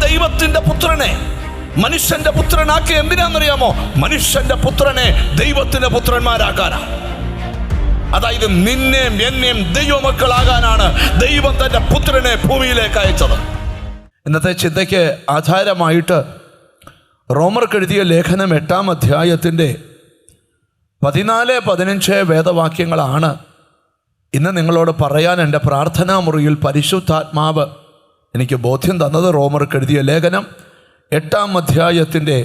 ദൈവത്തിന്റെ പുത്രനെ മനുഷ്യന്റെ പുത്രനാക്കി എന്തിനാണെന്നറിയാമോ? മനുഷ്യന്റെ പുത്രനെ ദൈവത്തിന്റെ പുത്രന്മാരാക്കാനാ. അതായത് നിന്നെയും എന്നെയും ദൈവമക്കളാകാനാണ് ദൈവം തന്റെ പുത്രനെ ഭൂമിയിലേക്ക് അയച്ചത്. ഇന്നത്തെ ചിന്തയ്ക്ക് ആധാരമായിട്ട് റോമർക്ക് എഴുതിയ ലേഖനം 8-ാം അധ്യായത്തിൻ്റെ 14-15 വേദവാക്യങ്ങളാണ് ഇന്ന് നിങ്ങളോട് പറയാൻ എൻ്റെ പ്രാർത്ഥനാ മുറിയിൽ പരിശുദ്ധാത്മാവ് എനിക്ക് ബോധ്യം തന്നത്. റോമർക്ക് എഴുതിയ ലേഖനം 8-ാം അധ്യായത്തിൻ്റെ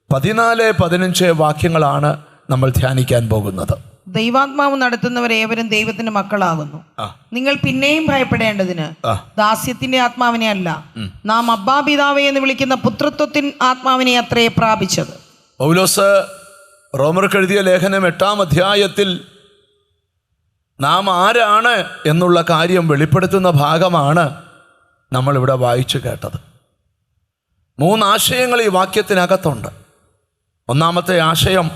14-15 വാക്യങ്ങളാണ് നമ്മൾ ധ്യാനിക്കാൻ പോകുന്നത്. ദൈവാത്മാവ് നടത്തുന്നവരേവരും ദൈവത്തിന്റെ മക്കളാകുന്നു. നിങ്ങൾ പിന്നെയും ഭയപ്പെടേണ്ടതിന് ദാസ്യത്തിന്റെ ആത്മാവിനെ അല്ല, നാം അബ്ബാ പിതാവേ എന്ന് വിളിക്കുന്ന പുത്രത്വത്തിൻ ആത്മാവിനെ അത്രേ പ്രാപിച്ചത്. പൗലോസ് റോമർക്ക് എഴുതിയ ലേഖനം 8-ാം അധ്യായത്തിൽ നാം ആരാണ് എന്നുള്ള കാര്യം വെളിപ്പെടുത്തുന്ന ഭാഗമാണ് നമ്മളിവിടെ വായിച്ചു കേട്ടത്. 3 ആശയങ്ങൾ ഈ വാക്യത്തിനകത്തുണ്ട്. ഒന്നാമത്തെ ആശയം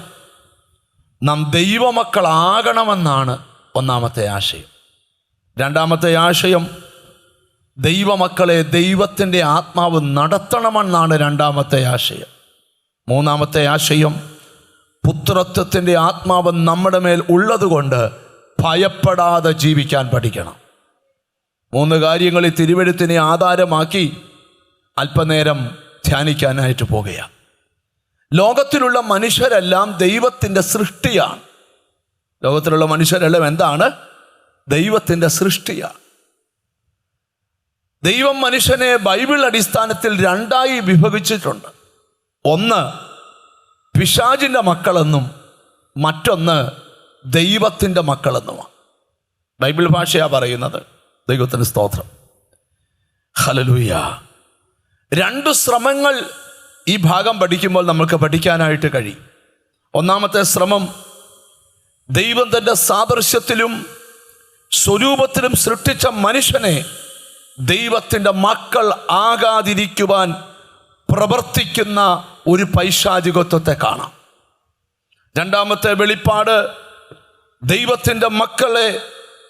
നാം ദൈവമക്കളാകണമെന്നാണ് ഒന്നാമത്തെ ആശയം. രണ്ടാമത്തെ ആശയം ദൈവമക്കളെ ദൈവത്തിൻ്റെ ആത്മാവ് നടത്തണമെന്നാണ് രണ്ടാമത്തെ ആശയം. മൂന്നാമത്തെ ആശയം പുത്രത്വത്തിൻ്റെ ആത്മാവ് നമ്മുടെ മേൽ ഉള്ളതുകൊണ്ട് ഭയപ്പെടാതെ ജീവിക്കാൻ പഠിക്കണം. 3 കാര്യങ്ങൾ ഈ തിരുവെഴുത്തിനെ ആധാരമാക്കി അല്പനേരം ധ്യാനിക്കാനായിട്ട് പോകുകയാണ്. ലോകത്തിലുള്ള മനുഷ്യരെല്ലാം ദൈവത്തിൻ്റെ സൃഷ്ടിയാണ്. ലോകത്തിലുള്ള മനുഷ്യരെല്ലാം എന്താണ്? ദൈവത്തിൻ്റെ സൃഷ്ടിയാണ്. ദൈവം മനുഷ്യനെ ബൈബിൾ അടിസ്ഥാനത്തിൽ 2ആയി വിഭജിച്ചിട്ടുണ്ട്. ഒന്ന് പിശാചിൻ്റെ മക്കളെന്നും മറ്റൊന്ന് ദൈവത്തിൻ്റെ മക്കളെന്നുമാണ്. ബൈബിൾ ഭാഷയാണ് പറയുന്നത്. ദൈവത്തിന് സ്തോത്രം, ഹല്ലേലൂയ. 2 ശ്രമങ്ങൾ ഈ ഭാഗം പഠിക്കുമ്പോൾ നമുക്ക് പഠിക്കാനായിട്ട് കഴിയും. ഒന്നാമത്തെ ശ്രമം, ദൈവം തൻ്റെ സാദൃശ്യത്തിലും സ്വരൂപത്തിലും സൃഷ്ടിച്ച മനുഷ്യനെ ദൈവത്തിൻ്റെ മക്കൾ ആകാതിരിക്കുവാൻ പ്രവർത്തിക്കുന്ന ഒരു പൈശാചികത്വത്തെ കാണാം. രണ്ടാമത്തെ വെളിപ്പാട്, ദൈവത്തിൻ്റെ മക്കളെ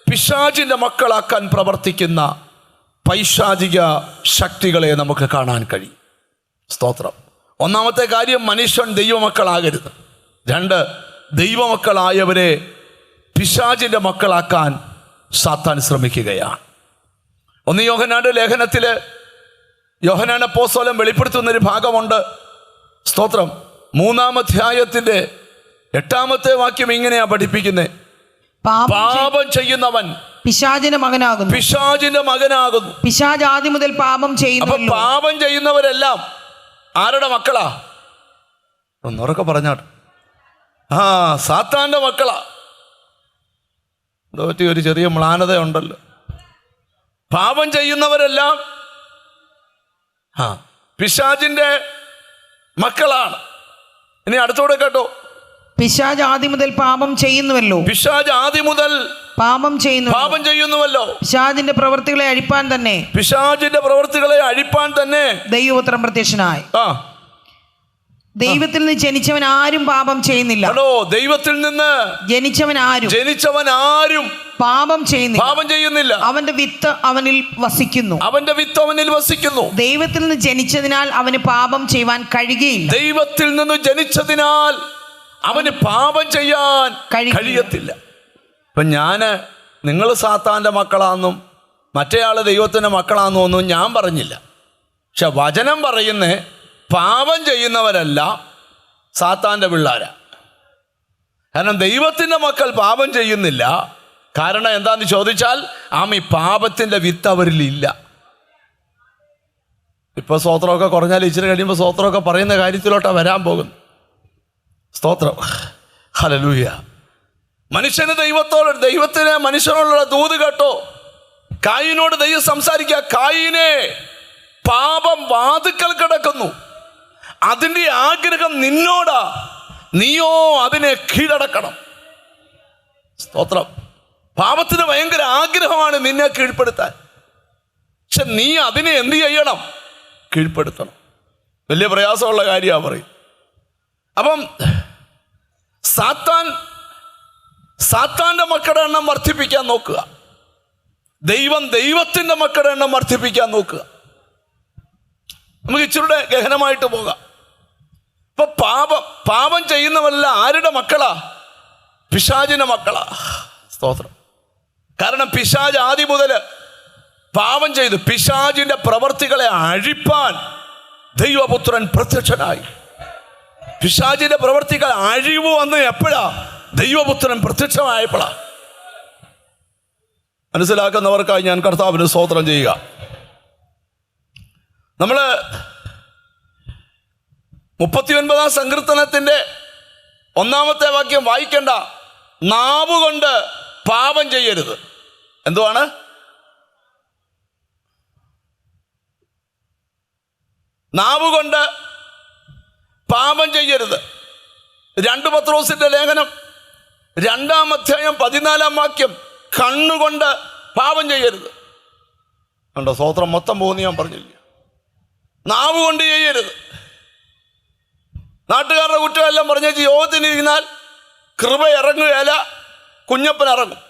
പിശാചിൻ്റെ മക്കളാക്കാൻ പ്രവർത്തിക്കുന്ന പൈശാചിക ശക്തികളെ നമുക്ക് കാണാൻ കഴിയും. സ്തോത്രം. ഒന്നാമത്തെ കാര്യം, മനുഷ്യൻ ദൈവമക്കളാകരുത്. 2, ദൈവമക്കളായവരെ പിശാചിൻ്റെ മക്കളാക്കാൻ സാത്താൻ ശ്രമിക്കുകയാണ്. 1 യോഹന്നാന്റെ ലേഖനത്തിൽ യോഹന്നാൻ അപ്പോസ്തലൻ വെളിപ്പെടുത്തുന്നൊരു ഭാഗമുണ്ട്. സ്തോത്രം. 3-ാം അധ്യായത്തിൻ്റെ 8-ാമത്തെ വാക്യം ഇങ്ങനെയാ പഠിപ്പിക്കുന്നത്: പാപം ചെയ്യുന്നവൻ പിശാചിന്റെ മകനാകുന്നു. പിശാചിന്റെ മകനാകുന്നു. പിശാച് ആദ്യം മുതൽ പാപം ചെയ്യുന്നു. പാപം ചെയ്യുന്നവരെല്ലാം ആരുടെ മക്കളാ? ഒന്നുറക്കെ പറഞ്ഞാട്ട്. സാത്താന്റെ മക്കളാ. പറ്റി ഒരു ചെറിയ മ്ലാനതയുണ്ടല്ലോ. പാപം ചെയ്യുന്നവരെല്ലാം പിശാചിന്റെ മക്കളാണ്. ഇനി അടുത്തോടെ കേട്ടോ. പിശാച് ആദ്യം മുതൽ പാപം ചെയ്യുന്നുവല്ലോ. പിശാച് ആദ്യം മുതൽ പാപം ചെയ്യുന്നുവല്ലോ. പിശാചിന്റെ പ്രവൃത്തികളെ അഴിപ്പാൻ തന്നെ ദൈവപുത്രൻ പ്രത്യക്ഷനായി. ദൈവത്തിൽ നിന്ന് ജനിച്ചവൻ ആരും പാപം ചെയ്യുന്നില്ല. ദൈവത്തിൽ നിന്ന് ജനിച്ചവൻ ആരും പാപം ചെയ്യുന്നില്ല. അവന്റെ വിത്ത് അവനിൽ വസിക്കുന്നു. ദൈവത്തിൽ നിന്ന് ജനിച്ചതിനാൽ അവന് പാപം ചെയ്യുവാൻ കഴിയുകയില്ല. ദൈവത്തിൽ നിന്ന് ജനിച്ചതിനാൽ അവന് പാപം ചെയ്യാൻ കഴിയത്തില്ല. ഇപ്പം നിങ്ങൾ സാത്താൻ്റെ മക്കളാണെന്നും മറ്റേയാൾ ദൈവത്തിൻ്റെ മക്കളാണെന്നും ഒന്നും ഞാൻ പറഞ്ഞില്ല. പക്ഷെ വചനം പറയുന്നേ പാപം ചെയ്യുന്നവരല്ല സാത്താൻ്റെ പിള്ളേരാ. കാരണം ദൈവത്തിൻ്റെ മക്കൾ പാപം ചെയ്യുന്നില്ല. കാരണം എന്താണെന്ന് ചോദിച്ചാൽ ഈ പാപത്തിൻ്റെ വിത്ത് അവരിലില്ല. ഇപ്പോൾ സ്തോത്രമൊക്കെ കുറഞ്ഞാൽ ഇച്ചിരി കഴിയുമ്പോൾ സ്തോത്രമൊക്കെ പറയുന്ന കാര്യത്തിലോട്ടാണ് വരാൻ പോകുന്നത്. സ്തോത്രം, ഹല്ലേലൂയ. മനുഷ്യന് ദൈവത്തിന് മനുഷ്യനോടുള്ള ദൂത് കേട്ടോ. കായീനോട് ദൈവം സംസാരിക്കുക: കായീനെ, പാപം വാതിക്കൽ കിടക്കുന്നു, അതിൻ്റെ ആഗ്രഹം നിന്നോടാ, നീയോ അതിനെ കീഴടക്കണം. സ്തോത്രം. പാപത്തിന് ഭയങ്കര ആഗ്രഹമാണ് നിന്നെ കീഴ്പ്പെടുത്താൻ. പക്ഷെ നീ അതിനെ എന്ത് ചെയ്യണം? കീഴ്പ്പെടുത്തണം. വലിയ പ്രയാസമുള്ള കാര്യമാണ് പറയും. അപ്പം സാത്താൻ്റെ മക്കളുടെ എണ്ണം വർദ്ധിപ്പിക്കാൻ നോക്കുക, ദൈവത്തിൻ്റെ മക്കളുടെ എണ്ണം വർദ്ധിപ്പിക്കാൻ നോക്കുക. നമുക്ക് ഇച്ചിരുടെ ഗഹനമായിട്ട് പോകാം. ഇപ്പൊ പാപം ചെയ്യുന്നവരെല്ലാം ആരുടെ മക്കളാ? പിശാചിന്റെ മക്കളാ. സ്തോത്രം. കാരണം പിശാച് ആദ്യം മുതൽ പാപം ചെയ്തു. പിശാചിന്റെ പ്രവർത്തികളെ അഴിപ്പാൻ ദൈവപുത്രൻ പ്രത്യക്ഷനായി. പിശാചിന്റെ പ്രവർത്തികൾ അഴിവ് വന്ന് എപ്പോഴാ? ദൈവപുത്രൻ പ്രത്യക്ഷമായപ്പോഴാ. മനസ്സിലാക്കുന്നവർക്കായി ഞാൻ കർത്താവിന് സ്തോത്രം ചെയ്യുക. നമ്മൾ 39-ാം സങ്കീർത്തനത്തിൻ്റെ 1-ാമത്തെ വാക്യം വായിക്കണ്ട. നാവുകൊണ്ട് പാപം ചെയ്യരുത്. എന്തുവാണ്? നാവുകൊണ്ട് പാപം ചെയ്യരുത്. 2 പത്രോസിന്റെ ലേഖനം 2-ാം അധ്യായം 14-ാം വാക്യം, കണ്ണുകൊണ്ട് പാപം ചെയ്യരുത്. കണ്ടോ, സ്തോത്രം മൊത്തം പോകുന്നു ഞാൻ പറഞ്ഞില്ല. നാവ് കൊണ്ട് ചെയ്യരുത്. നാട്ടുകാരുടെ കുറ്റമെല്ലാം പറഞ്ഞ യോഗത്തിനിരുന്നാൽ കൃപ ഇറങ്ങുകയല്ല, കുഞ്ഞപ്പൻ ഇറങ്ങും.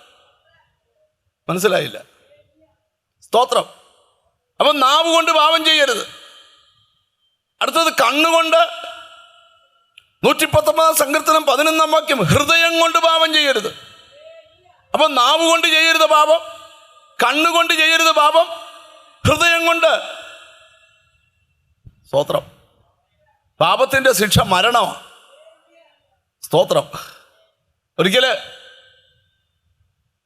മനസ്സിലായില്ല? സ്തോത്രം. അപ്പം നാവ് കൊണ്ട് പാപം ചെയ്യരുത്. അടുത്തത് കണ്ണുകൊണ്ട് 119-ാം സങ്കീർത്തനം 11-ാം വാക്യം, ഹൃദയം കൊണ്ട് പാപം ചെയ്യരുത്. അപ്പം നാവ് കൊണ്ട് ചെയ്യരുത് പാപം, കണ്ണുകൊണ്ട് ചെയ്യരുത് പാപം, ഹൃദയം കൊണ്ട്. സ്തോത്രം. പാപത്തിൻ്റെ ശിക്ഷ മരണമാണ്. സ്തോത്രം. ഒരിക്കല്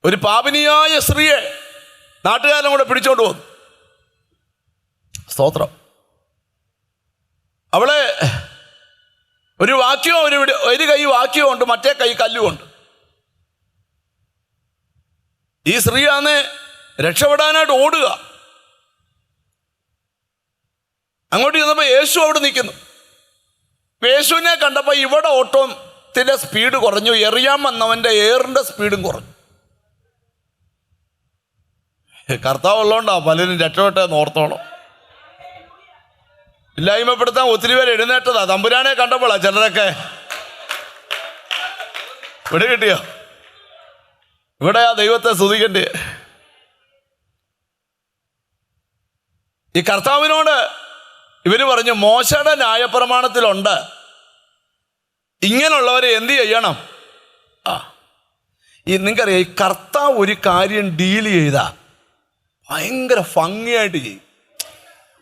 ഒരു പാപിനിയായ സ്ത്രീയെ നാട്ടുകാരെല്ലാം കൂടെ പിടിച്ചോണ്ട് വന്നു. സ്തോത്രം. അവളെ ഒരു വാക്യവും ഒരു കൈ വാക്യമുണ്ട്, മറ്റേ കൈ കല്ലുമുണ്ട്. ഈ സ്ത്രീയാന്ന് രക്ഷപ്പെടാനായിട്ട് ഓടുക. അങ്ങോട്ട് ചെന്നപ്പോൾ യേശു അവിടെ നിൽക്കുന്നു. യേശുവിനെ കണ്ടപ്പോൾ ഇവിടെ ഓട്ടത്തിൻ്റെ സ്പീഡ് കുറഞ്ഞു, എറിയാൻ വന്നവൻ്റെ എയറിൻ്റെ സ്പീഡും കുറഞ്ഞു. കർത്താവ് ഉള്ളതുകൊണ്ടാ പലരും രക്ഷപ്പെട്ടെന്ന് ഓർത്തോളം. ഇല്ലായ്മപ്പെടുത്താൻ ഒത്തിരി പേര് എഴുന്നേറ്റതാ. തമ്പുരാനെ കണ്ടപ്പോഴാ ചിലരൊക്കെ ഇവിടെ കിട്ടിയോ? ഇവിടെ ആ ദൈവത്തെ സ്തുതിക്കണ്ടേ? ഈ കർത്താവിനോട് ഇവര് പറഞ്ഞു, മോശയുടെ ന്യായപ്രമാണത്തിലുണ്ട് ഇങ്ങനെയുള്ളവരെ എന്ത് ചെയ്യണം. നിങ്ങൾക്കറിയാം, ഈ കർത്താവ് ഒരു കാര്യം ഡീൽ ചെയ്താ ഭയങ്കര ഭംഗിയായിട്ട് ചെയ്യും.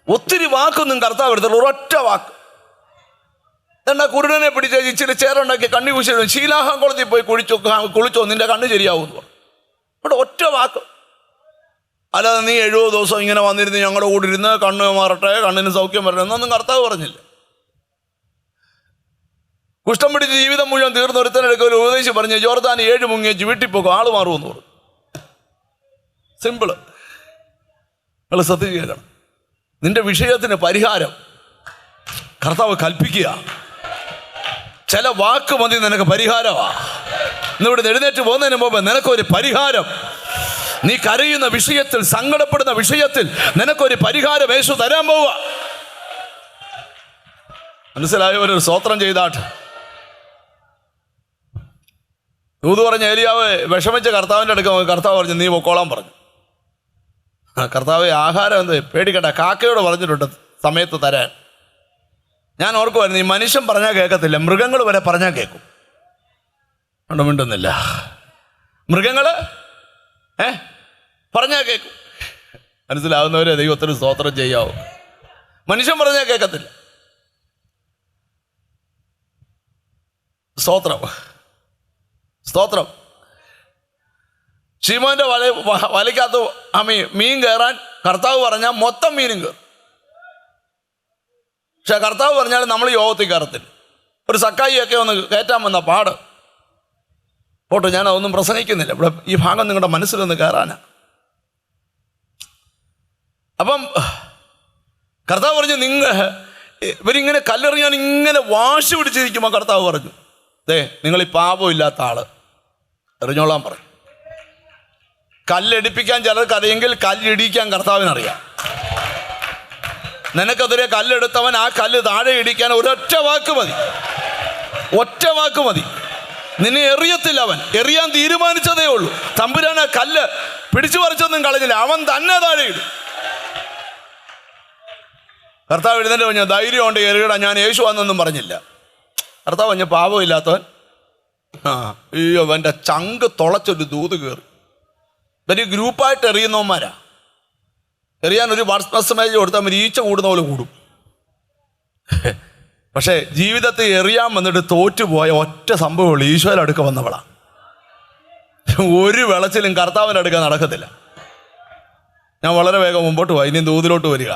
ഒത്തിരി വാക്കൊന്നും കർത്താവ് എടുത്തുള്ളൂ, ഒരൊറ്റ വാക്ക്. എന്നാ കുരുടനെ പിടിച്ച് ഇച്ചിരി ചേറുണ്ടാക്കി കണ്ണി കുശിടും, ശീലാഹംകുളത്തിൽ പോയി കുളിച്ചോ നിന്റെ കണ്ണ് ശരിയാവുന്നു. അവിടെ ഒറ്റ വാക്ക്. അല്ലാതെ നീ 70 ദിവസം ഇങ്ങനെ വന്നിരുന്ന് ഞങ്ങളുടെ കൂടെ ഇരുന്ന് കണ്ണ് മാറട്ടെ, കണ്ണിന് സൗഖ്യം വരട്ടെ എന്നൊന്നും കർത്താവ് പറഞ്ഞില്ല. കുഷ്ഠം പിടിച്ച് ജീവിതം മുഴുവൻ തീർന്ന ഒരുത്തനെടുക്കുക ഒരു ഉപദേശം പറഞ്ഞ് ജോർദാൻ 7 മുങ്ങിച്ച് വീട്ടിൽ പോകും, ആള് മാറുമെന്ന് പറഞ്ഞു. സിമ്പിള്. നിങ്ങൾ സത്യം കേൾക്കണം. നിന്റെ വിഷയത്തിന് പരിഹാരം കർത്താവ് കൽപ്പിക്കുക. ചില വാക്ക് മതി നിനക്ക് പരിഹാരമാ. ഇന്നിവിടെ എഴുന്നേറ്റ് പോകുന്നതിന് മുമ്പ് നിനക്കൊരു പരിഹാരം, നീ കരയുന്ന വിഷയത്തിൽ, സങ്കടപ്പെടുന്ന വിഷയത്തിൽ നിനക്കൊരു പരിഹാരം യേശു തരാൻ പോവുക. മനസ്സിലായവർ സ്തോത്രം ചെയ്താട്ട്. ദൂത് പറഞ്ഞ ഏലിയാവ് വിഷമിച്ച് കർത്താവിൻ്റെ അടുക്ക കർത്താവ് പറഞ്ഞു നീ പൊക്കോളാൻ പറഞ്ഞു. കർത്താവ് ആഹാരം എന്ത് പേടിക്കട്ടെ, കാക്കയോട് പറഞ്ഞിട്ടുണ്ട് സമയത്ത് തരാൻ. ഞാൻ ഓർക്കുമായിരുന്നു, ഈ മനുഷ്യൻ പറഞ്ഞാൽ കേൾക്കത്തില്ല, മൃഗങ്ങൾ വരെ പറഞ്ഞാൽ കേൾക്കും. കണ്ടു മിണ്ടുന്നില്ല. മൃഗങ്ങൾ പറഞ്ഞാൽ കേൾക്കും. മനസ്സിലാവുന്നവരെ ദൈവത്തിന് സ്തോത്രം ചെയ്യാവൂ. മനുഷ്യൻ പറഞ്ഞാൽ കേൾക്കത്തില്ല. സ്തോത്രം സ്തോത്രം. ശീമോന്റെ വലയ്ക്കകത്ത് മീൻ കയറാൻ കർത്താവ് പറഞ്ഞാൽ മൊത്തം മീനും കയറും. പക്ഷെ കർത്താവ് പറഞ്ഞാൽ നമ്മൾ യോഗത്തിൽ കയറത്തില്ല. ഒരു സക്കായിയൊക്കെ ഒന്ന് കയറ്റാൻ വന്ന പാട് പോട്ടെ, ഞാൻ അതൊന്നും പ്രസംഗിക്കുന്നില്ല. ഇവിടെ ഈ ഭാഗം നിങ്ങളുടെ മനസ്സിലൊന്ന് കയറാനാ. അപ്പം കർത്താവ് പറഞ്ഞു, ഇവരിങ്ങനെ കല്ലെറിയാൻ ഇങ്ങനെ വാശി പിടിച്ചിരിക്കുമ്പോൾ കർത്താവ് പറഞ്ഞു, നിങ്ങൾ ഈ പാപമില്ലാത്ത ആള് എറിഞ്ഞോളാൻ പറഞ്ഞു. കല്ലെടുപ്പിക്കാൻ ചിലർക്ക് അറിയെങ്കിൽ കല്ലിടിക്കാൻ കർത്താവിനറിയാം. നിനക്കെതിരെ കല്ലെടുത്തവൻ ആ കല്ല് താഴെ ഇടിക്കാൻ ഒരൊറ്റ വാക്ക് മതി, ഒറ്റ വാക്ക് മതി. നിന്നെ എറിയത്തില്ല, അവൻ എറിയാൻ തീരുമാനിച്ചതേ ഉള്ളൂ. തമ്പുരാൻ ആ കല്ല് പിടിച്ചു പറിച്ചൊന്നും കളഞ്ഞില്ല, അവൻ തന്നെ താഴെ ഇടും. കർത്താവ് എഴുന്നേറ്റ് പറഞ്ഞ ധൈര്യം കൊണ്ട് എറിയടാ, ഞാൻ യേശു വന്നൊന്നും പറഞ്ഞില്ല. കർത്താവ് പറഞ്ഞ പാപമില്ലാത്തവൻ അയ്യോ അവൻ്റെ ചങ്ക് തുളച്ചൊരു ദൂത് കയറി. ഇവർ ഗ്രൂപ്പായിട്ട് എറിയുന്നവന്മാരാ. എറിയാൻ ഒരു വാട്സ് മെസ്സേജ് കൊടുത്താൽ അവർ ഈച്ച കൂടുന്ന പോലെ കൂടും. പക്ഷേ ജീവിതത്തിൽ എറിയാൻ വന്നിട്ട് തോറ്റുപോയ ഒറ്റ സംഭവമുള്ളൂ, ഈശോയുടെ അടുക്ക വന്നവളാ. ഒരു വെളച്ചിലും കർത്താവിൻ്റെ അടുക്ക നടക്കത്തില്ല. ഞാൻ വളരെ വേഗം മുമ്പോട്ട് പോയി, ഇനി ദൂതിലോട്ട് വരിക.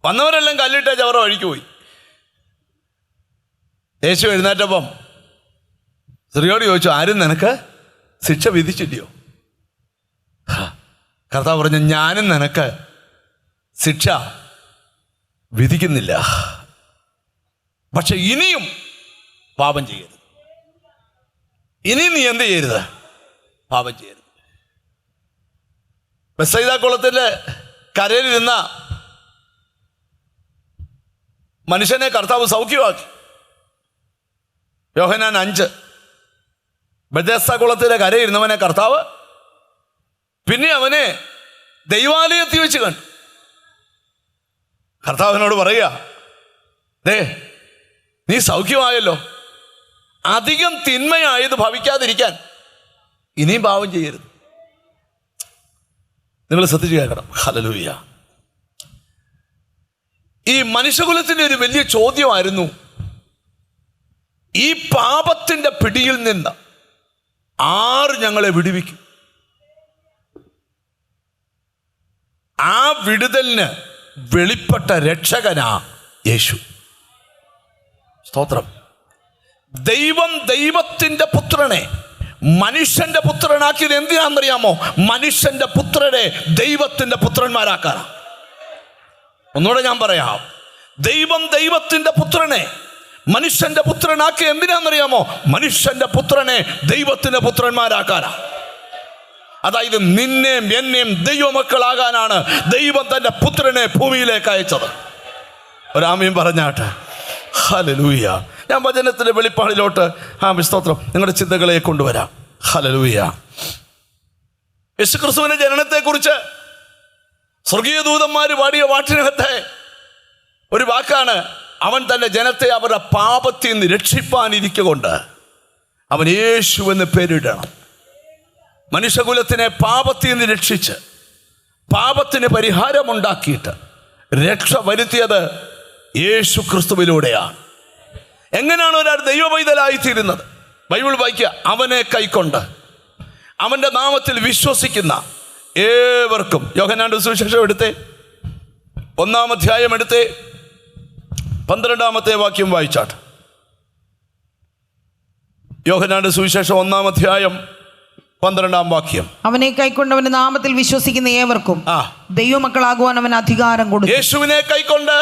വന്നവരെല്ലാം കല്ലിട്ടേച്ച് അവരുടെ വഴിക്ക് പോയി. യേശു എഴുന്നേറ്റപ്പം സ്ത്രീയോട് ചോദിച്ചു, ആരും നിനക്ക് ശിക്ഷ വിധിച്ചില്ലയോ? കർത്താവ് പറഞ്ഞു, ഞാനും നിനക്ക് ശിക്ഷ വിധിക്കുന്നില്ല, പക്ഷെ ഇനിയും പാപം ചെയ്യരുത്. ഇനിയും നീ എന്ത് ചെയ്യരുത്? പാപം ചെയ്യരുത്. ബെത്സയിദ കുളത്തിൻ്റെ കരയിലിരുന്ന മനുഷ്യനെ കർത്താവ് സൗഖ്യമാക്കി. യോഹന്നാൻ 5. ബെഥസ്ദ കുളത്തിലെ കരയിരുന്നവനെ കർത്താവ് പിന്നെ അവനെ ദൈവാലയത്തിൽ വെച്ച് കണ്ടു. കർത്താവിനോട് പറയുക, ദേ നീ സൗഖ്യമായല്ലോ, അധികം തിന്മയായത് ഭവിക്കാതിരിക്കാൻ ഇനിയും പാപം ചെയ്യരുത്. നിങ്ങൾ ശ്രദ്ധിച്ചു കേൾക്കണം. ഹല്ലേലൂയ. ഈ മനുഷ്യകുലത്തിൻ്റെ ഒരു വലിയ ചോദ്യമായിരുന്നു, ഈ പാപത്തിൻ്റെ പിടിയിൽ നിന്ന് ആര് ഞങ്ങളെ വിടുവിക്കും? ആ വിടുതലിന് വെളിപ്പെട്ട രക്ഷകനാ യേശു. സ്തോത്രം. ദൈവം ദൈവത്തിൻ്റെ പുത്രനെ മനുഷ്യന്റെ പുത്രനാക്കിയത് എന്തിനാണെന്നറിയാമോ? മനുഷ്യന്റെ പുത്രനെ ദൈവത്തിൻ്റെ പുത്രന്മാരാക്കാനാ. ഒന്നുകൂടെ ഞാൻ പറയാം, ദൈവം ദൈവത്തിൻ്റെ പുത്രനെ മനുഷ്യന്റെ പുത്രനാക്കി എന്തിനാണെന്നറിയാമോ? മനുഷ്യന്റെ പുത്രനെ ദൈവത്തിൻ്റെ പുത്രന്മാരാക്കാനാ. അതായത് നിന്നെയും എന്നെയും ദൈവമക്കളാകാനാണ് ദൈവം തൻ്റെ പുത്രനെ ഭൂമിയിലേക്ക് അയച്ചത്. ഒരാമയും പറഞ്ഞാട്ടെ. ഹല്ലേലൂയ. ഞാൻ വചനത്തിൻ്റെ വെളിപ്പാടിലോട്ട് സ്തോത്രം നിങ്ങളുടെ ചിന്തകളെ കൊണ്ടുവരാം. ഹല്ലേലൂയ. യേശുക്രിസ്തുവിന്റെ ജനനത്തെക്കുറിച്ച് സ്വർഗീയ ദൂതന്മാർ പാടിയ പാട്ടിനകത്തെ ഒരു വാക്കാണ്, അവൻ തൻ്റെ ജനത്തെ അവരുടെ പാപത്തിൽ നിന്ന് രക്ഷിപ്പാനിരിക്കൊണ്ട് അവൻ യേശു എന്ന് പേരിടണം. മനുഷ്യകുലത്തിനെ പാപത്തിൽ നിന്ന് രക്ഷിച്ച് പാപത്തിന് പരിഹാരമുണ്ടാക്കിയിട്ട് രക്ഷ വരുത്തിയത് യേശു ക്രിസ്തുവിലൂടെയാണ്. എങ്ങനെയാണ് ഒരാൾ ദൈവപൈതലായിത്തീരുന്നത്? ബൈബിൾ വായിക്കുക, അവനെ കൈക്കൊണ്ട് അവൻ്റെ നാമത്തിൽ വിശ്വസിക്കുന്ന ഏവർക്കും. യോഹന്നാന്റെ സുവിശേഷം എടുത്തേ, 1-ാം അധ്യായം എടുത്തേ, 12-ാമത്തെ വാക്യം വായിച്ചാട്ട്. യോഹന്നാന്റെ സുവിശേഷം 1-ാം അധ്യായം 12-ാം വാക്യം. അവനെ കൈക്കൊണ്ട് അവന്റെ നാമത്തിൽ വിശ്വസിക്കുന്ന ഏവർക്കും ദൈവമക്കളാകുവാൻ അവൻ അധികാരം കൊടുത്തു. യേശുവിനെ കൈക്കൊണ്ട്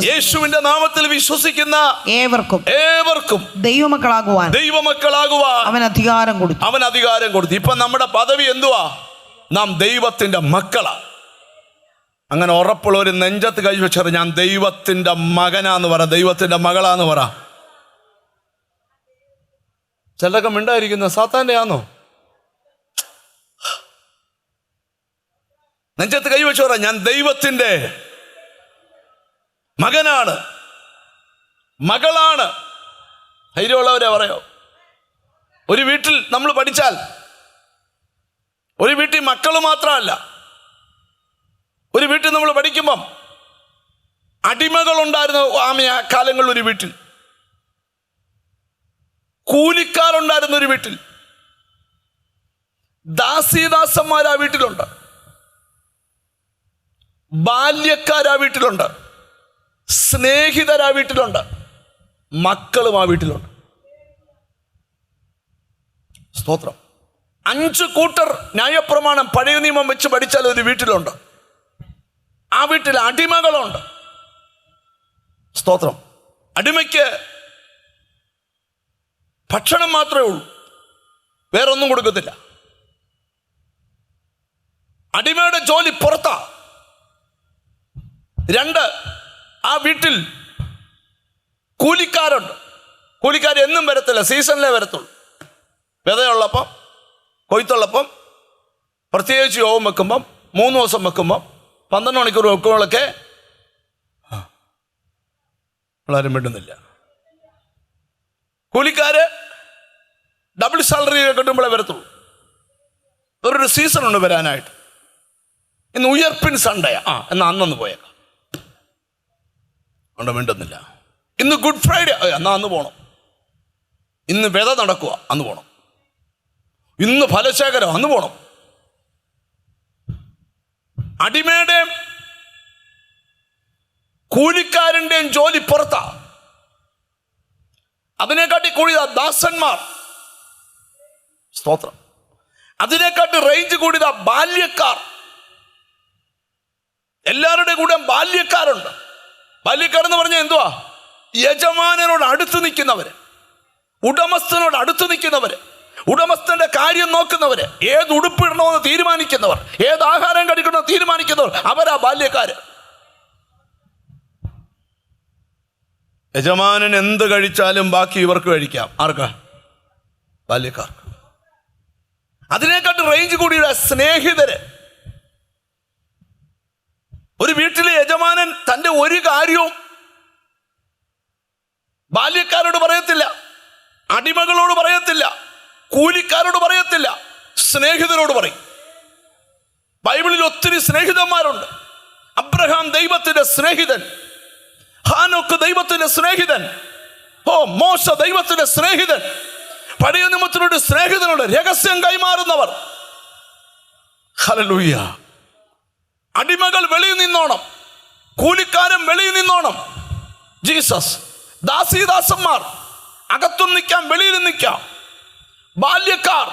യേശുവിന്റെ നാമത്തിൽ വിശ്വസിക്കുന്ന ഏവർക്കും ദൈവമക്കളാകുവാൻ അവൻ അധികാരം കൊടുത്തു. ഇപ്പൊ നമ്മുടെ പദവി എന്തുവാ? നാം ദൈവത്തിന്റെ മക്കളാ. അങ്ങനെ ഉറപ്പുള്ള ഒരു നെഞ്ചത്ത് കൈ വെച്ചത്, ഞാൻ ദൈവത്തിന്റെ മകനാന്ന് പറ, ദൈവത്തിന്റെ മകളാന്ന് പറ. ചിലരൊക്കെ മിണ്ടായിരിക്കുന്ന സാത്താന്റെ ആണോ? നെഞ്ചത്ത് കൈ വെച്ച് പറ, ഞാൻ ദൈവത്തിന്റെ മകനാണ്, മകളാണ്. ധൈര്യമുള്ളവരെ പറയോ. ഒരു വീട്ടിൽ നമ്മൾ പഠിച്ചാൽ, ഒരു വീട്ടിൽ മക്കൾ മാത്രമല്ല, ഒരു വീട്ടിൽ നമ്മൾ പഠിക്കുമ്പം അടിമകളുണ്ടായിരുന്നു ആ കാലങ്ങളിൽ, ഒരു വീട്ടിൽ കൂലിക്കാരുണ്ടായിരുന്ന ഒരു വീട്ടിൽ, ദാസീദാസന്മാർ ആ വീട്ടിലുണ്ട്, ബാല്യക്കാർ ആ വീട്ടിലുണ്ട്, സ്നേഹിതർ ആ വീട്ടിലുണ്ട്, മക്കളും ആ വീട്ടിലുണ്ട്. സ്തോത്രം. 5 കൂട്ടർ ന്യായപ്രമാണം പഴയ നിയമം വെച്ച് പഠിച്ചാൽ ഒരു വീട്ടിലുണ്ട്. ആ വീട്ടിൽ അടിമകളുണ്ട്. സ്തോത്രം. അടിമയ്ക്ക് ഭക്ഷണം മാത്രമേ ഉള്ളൂ, വേറൊന്നും കൊടുക്കത്തില്ല. അടിമയുടെ ജോലി പുറത്താ. 2, ആ വീട്ടിൽ കൂലിക്കാരുണ്ട്. കൂലിക്കാർ എന്നും വരത്തില്ല, സീസണിലേ വരത്തുള്ളൂ. വിതയുള്ളപ്പം, കൊയ്ത്തുള്ളപ്പം, പ്രത്യേകിച്ച് യോഗം വെക്കുമ്പം, 3 ദിവസം വെക്കുമ്പം, 12 മണിക്കൂർ വെക്കുമ്പോഴൊക്കെ വളരെ മിണ്ടുന്നില്ല. കൂലിക്കാര് ഡബിൾ സാലറി കിട്ടുമ്പോഴേ വരത്തുള്ളൂ. ഒരു സീസണുണ്ട് വരാനായിട്ട്. ഇന്ന് ഉയർപ്പിൻ സൺഡേ എന്നാൽ അന്നൊന്ന് പോയേക്കാം, അതുകൊണ്ട് മിണ്ടുന്നില്ല. ഇന്ന് ഗുഡ് ഫ്രൈഡേ, എന്നാൽ അന്ന് പോകണം. ഇന്ന് വിത നടക്കുക, അന്ന് പോകണം. ഇന്ന് ഫലശേഖരം, അന്ന് പോകണം. അടിമയുടെയും കൂലിക്കാരൻ്റെയും ജോലി പുറത്താ. അതിനെക്കാട്ടി കൂടിയ ദാസന്മാർ, സ്തോത്രം. അതിനെക്കാട്ടി റേഞ്ച് കൂടിയ ബാല്യക്കാർ. എല്ലാവരുടെ കൂടെ ബാല്യക്കാരുണ്ട്. ബാല്യക്കാരെന്ന് പറഞ്ഞാൽ എന്തുവാ? യജമാനനോട് അടുത്ത് നിൽക്കുന്നവര്, ഉടമസ്ഥനോട് അടുത്ത് നിൽക്കുന്നവര്, ഉടമസ്ഥന്റെ കാര്യം നോക്കുന്നവര്, ഏത് ഉടുപ്പിടണമെന്ന് തീരുമാനിക്കുന്നവർ, ഏത് ആഹാരം കഴിക്കണമെന്ന് തീരുമാനിക്കുന്നവർ, അവരാ ബാല്യക്കാര്. യജമാനൻ എന്ത് കഴിച്ചാലും ബാക്കി ഇവർക്ക് കഴിക്കാം. ആർക്കാ? ബാല്യക്കാർക്ക്. അതിനെക്കാട്ട് റേഞ്ച് കൂടിയ സ്നേഹിതര്. ഒരു വീട്ടിലെ യജമാനൻ തൻ്റെ ഒരു കാര്യവും ബാല്യക്കാരോട് പറയത്തില്ല, അടിമകളോട് പറയത്തില്ല, കൂലിക്കാരോട് പറയത്തില്ല, സ്നേഹിതരോട് പറയും. ബൈബിളിൽ ഒത്തിരി സ്നേഹിതന്മാരുണ്ട്. അബ്രഹാം ദൈവത്തിന്റെ സ്നേഹിതൻ, ഹാനോക്ക് ദൈവത്തിന്റെ സ്നേഹിതൻ, മോശ ദൈവത്തിന്റെ സ്നേഹിതൻ. പഴയ നിയമത്തിലൂടെ സ്നേഹിതനോട് രഹസ്യം കൈമാറുന്നവർ. ഹല്ലേലൂയ. അടിമകൾ വെളിയിൽ നിന്നോണം, കൂലിക്കാരൻ വെളിയിൽ നിന്നോണം. ജീസസ്. ദാസീദാസന്മാർ അകത്തും നിൽക്കാം, വെളിയിൽ നിൽക്കാം. ബാല്യക്കാർ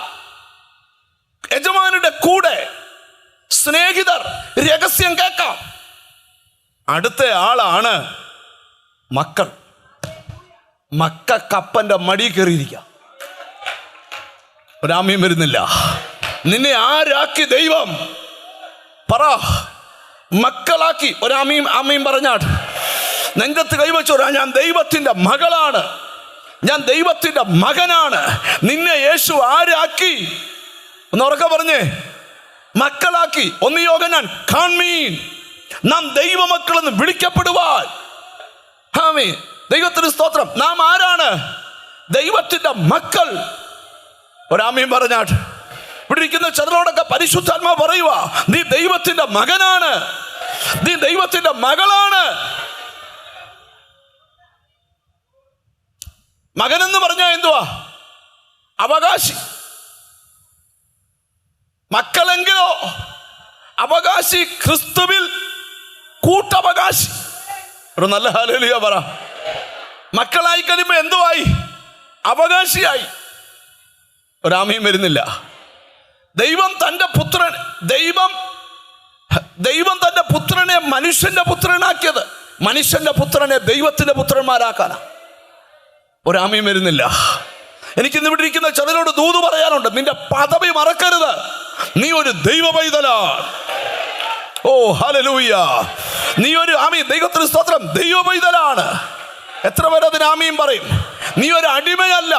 യജമാനുടെ കൂടെ, സ്നേഹിതർ രഹസ്യം കേൾക്കാം. അടുത്ത ആളാണ് മക്കൾ. മക്കപ്പന്റെ മടി കയറിയിരിക്കാം. ഒരാമയും വരുന്നില്ല. നിന്നെ ആരാക്കി ദൈവം? പറ. മക്കളാക്കി. ഒരാമയും അമ്മയും പറഞ്ഞാട്ട് നെഞ്ചത്ത് കൈവച്ചോരാ, ഞാൻ ദൈവത്തിന്റെ മകളാണ്, ഞാൻ ദൈവത്തിന്റെ മകനാണ്. നിന്നെ യേശു ആരാക്കി? ഒന്ന് ഉറക്കെ പറഞ്ഞേ. മക്കളാക്കി. 1 യോഹന്നാൻ കാൺമീൻ, നാം ദൈവമക്കളെന്ന് വിളിക്കപ്പെടുവാൻ. ആമേൻ. ദൈവത്തിന് സ്തോത്രം. നാം ആരാണ്? ദൈവത്തിന്റെ മക്കൾ. ഒരാമയും പറഞ്ഞാട്ട് ഇവിടെ ഇരിക്കുന്ന ചിലരോടൊക്കെ പരിശുദ്ധാത്മാ പറയുക, നീ ദൈവത്തിന്റെ മകനാണ്, നീ ദൈവത്തിന്റെ മകളാണ്. മകനെന്ന് പറഞ്ഞാൽ എന്തുവാ? അവകാശി. മക്കളെങ്കിലോ അവകാശി, ക്രിസ്തുവിൽ കൂട്ടവകാശി. ഒരു നല്ല ഹല്ലേലൂയ പറ. മക്കളായി കഴിയുമ്പോൾ എന്തുവായി? അവകാശിയായി. ഒരാമയും വരുന്നില്ല. ദൈവം തൻ്റെ പുത്രൻ, ദൈവം തൻ്റെ പുത്രനെ മനുഷ്യന്റെ പുത്രനാക്കിയത് മനുഷ്യന്റെ പുത്രനെ ദൈവത്തിന്റെ പുത്രന്മാരാക്കാനാ. ഒരാമയും വരുന്നില്ല. എനിക്കിന്ന് ഇവിടെ ഇരിക്കുന്ന ചിലരോട് ദൂത് പറയാനുണ്ട്. നിന്റെ പദവി മറക്കരുത്. നീ ഒരു ദൈവ പൈതലാണ്. ഓ ഹല്ലേലൂയ. നീ ഒരു ദൈവത്തിന് സ്തോത്രം, ദൈവ പൈതലാണ്. എത്ര പേര് അതിന് ആമീൻ പറയും? നീ ഒരു അടിമയല്ല,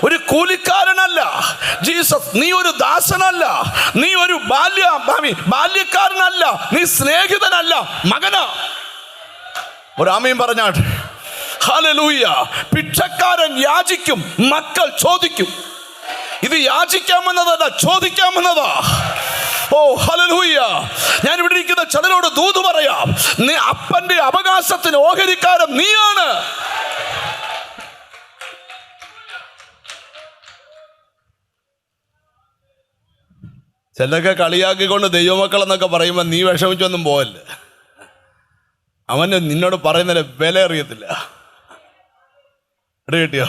ഒരു കൂലിക്കാരനല്ല. ജീസസ്. നീ ഒരു ദാസനല്ല, നീ ഒരു ബാല്യക്കാരനല്ല, നീ സ്നേഹിതനല്ല, മകനാ. ഒരു ആമീൻ പറഞ്ഞാട്ട്. ഹല്ലേലൂയ. ഭിക്ഷക്കാരൻ യാചിക്കും, മക്കൾ ചോദിക്കും. ഇത് യാചിക്കാമെന്നതല്ല, ചോദിക്കാമെന്നതാ. ഓ ഹല്ലേലൂയ. ഞാൻ ഇവിടെ ഇരിക്കുന്ന ചിലരോട് ദൂത് പറയാം. നീ അപ്പന്റെ അവകാശത്തിന് ഓഹരിക്കാരൻ നീയാണ്. ചിലരൊക്കെ കളിയാക്കിക്കൊണ്ട് ദൈവമക്കൾ എന്നൊക്കെ പറയുമ്പോൾ നീ വിഷമിച്ചൊന്നും പോവല്ല. അവന് നിന്നോട് പറയുന്നതിന് വില അറിയത്തില്ല. കിട്ടിയോ?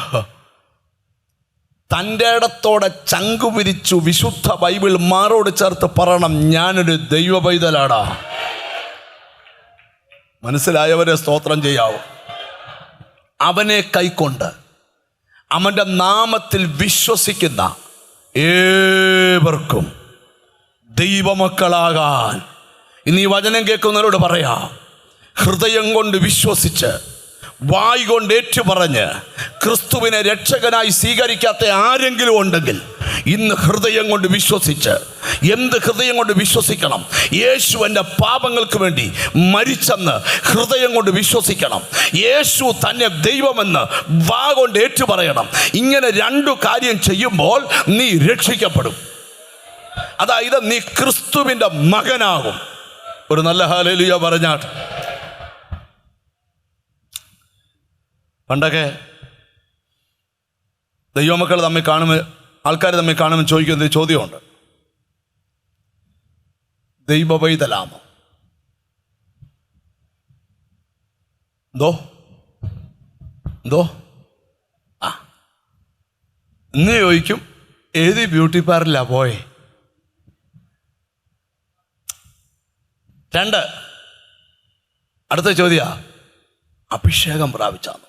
തൻ്റെ ഇടത്തോടെ ചങ്കു പിരിച്ചു വിശുദ്ധ ബൈബിൾ മാറോട് ചേർത്ത് പറയണം, ഞാനൊരു ദൈവ പൈതലാടാ. മനസ്സിലായവരെ സ്തോത്രം ചെയ്യാവൂ. അവനെ കൈക്കൊണ്ട് അവൻ്റെ നാമത്തിൽ വിശ്വസിക്കുന്ന ഏവർക്കും ദൈവമക്കളാകാൻ ഇന്ന് ഈ വചനം കേൾക്കുന്നവരോട് പറയാം, ഹൃദയം കൊണ്ട് വിശ്വസിച്ച് വായ് കൊണ്ട് ഏറ്റുപറഞ്ഞ് ക്രിസ്തുവിനെ രക്ഷകനായി സ്വീകരിക്കാത്ത ആരെങ്കിലും ഉണ്ടെങ്കിൽ ഇന്ന് ഹൃദയം കൊണ്ട് വിശ്വസിച്ച്, എന്ത് ഹൃദയം കൊണ്ട് വിശ്വസിക്കണം? യേശു എൻ്റെ പാപങ്ങൾക്ക് വേണ്ടി മരിച്ചെന്ന് ഹൃദയം കൊണ്ട് വിശ്വസിക്കണം. യേശു തന്നെ ദൈവമെന്ന് വാ കൊണ്ട് ഏറ്റുപറയണം. ഇങ്ങനെ രണ്ടു കാര്യം ചെയ്യുമ്പോൾ നീ രക്ഷിക്കപ്പെടും. അതായത് നീ ക്രിസ്തുവിൻ്റെ മകനാകും. ഒരു നല്ല ഹല്ലേലൂയ പറഞ്ഞാട്ട്. പണ്ടൊക്കെ ദൈവമക്കൾ തമ്മിൽ കാണുമ്പോൾ, ആൾക്കാർ തമ്മിൽ കാണുമ്പോൾ ചോദിക്കുന്ന ഒരു ചോദ്യമുണ്ട്, ദൈവവൈതലാമോ? എന്തോ ആ ഇന്ന് ചോദിക്കും, ഏത് ബ്യൂട്ടി പാർലറിലാ പോയേ? 2, അടുത്ത ചോദ്യ, അഭിഷേകം പ്രാപിച്ചാന്നോ?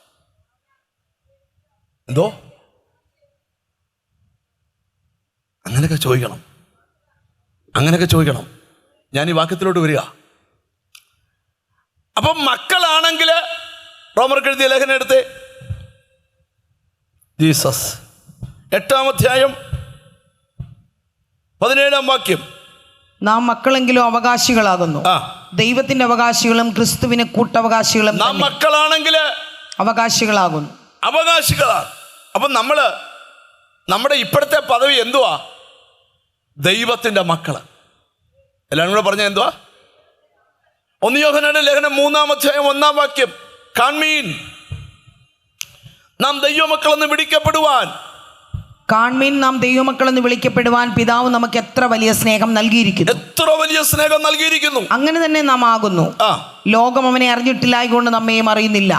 എന്തോ അങ്ങനെയൊക്കെ ചോദിക്കണം. ഞാൻ ഈ വാക്യത്തിലോട്ട് വരിക. അപ്പം മക്കളാണെങ്കിൽ റോമർക്ക് എഴുതിയ ലേഖനം എടുത്തേ, ജീസസ് 8-ാം അധ്യായം 17-ാം വാക്യം. നാം മക്കളെങ്കിലും അവകാശികളാകുന്നു, ദൈവത്തിന്റെ അവകാശികളും ക്രിസ്തുവിന് കൂട്ടവകാശികളും. നാം മക്കളാണെങ്കിൽ അവകാശികളാകുന്നു. അവകാശികളാണ്. അപ്പം നമ്മുടെ ഇപ്പോഴത്തെ പദവി എന്തുവാ? ദൈവത്തിന്റെ മക്കള്. എല്ലാവരും കൂടെ പറഞ്ഞ എന്തുവാ? 1 യോഹന്നാന്റെ ലേഖനം 3-ാം അധ്യായം 1-ാം വാക്യം. കാൺമീൻ, നാം ദൈവമക്കളെന്ന് വിളിക്കപ്പെടുവാൻ. കാൺമീൻ, നാം ദൈവമക്കളെന്ന് വിളിക്കപ്പെടുവാൻ പിതാവ് നമുക്ക് എത്ര വലിയ സ്നേഹം നൽകിയിരിക്കുന്നു. അങ്ങനെ തന്നെ നാം ആകുന്നു. ലോകം അവനെ അറിഞ്ഞിട്ടില്ലായതുകൊണ്ട് നമ്മയും അറിയുന്നില്ല.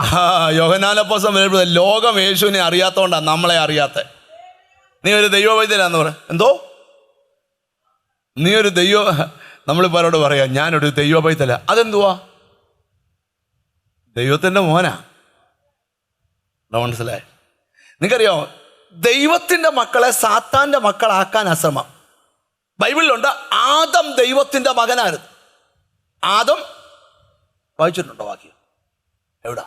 യോഹന്നാൻ അപ്പോസ്തലൻ പറയുന്നത് ലോകം യേശുവിനെ അറിയാത്തതുകൊണ്ടാണ് നമ്മളെ അറിയാത്ത. നീ ഒരു ദൈവവൈദ്യനാന്ന് പറ. എന്തോ നീ ഒരു നമ്മളിപ്പോൾ അവരോട് പറയാം, ഞാനൊരു ദൈവവൈദ്യല. അതെന്തുവാ? ദൈവത്തിൻ്റെ മോനാ. മനസ്സിലായി? നിങ്ങൾക്കറിയാമോ, ദൈവത്തിൻ്റെ മക്കളെ സാത്താൻ്റെ മക്കളാക്കാൻ അശ്രമം. ബൈബിളിലുണ്ട്, ആദം ദൈവത്തിൻ്റെ മകനായിരുന്നു. ആദം വായിച്ചിട്ടുണ്ടോ വാക്യം? എവിടാ?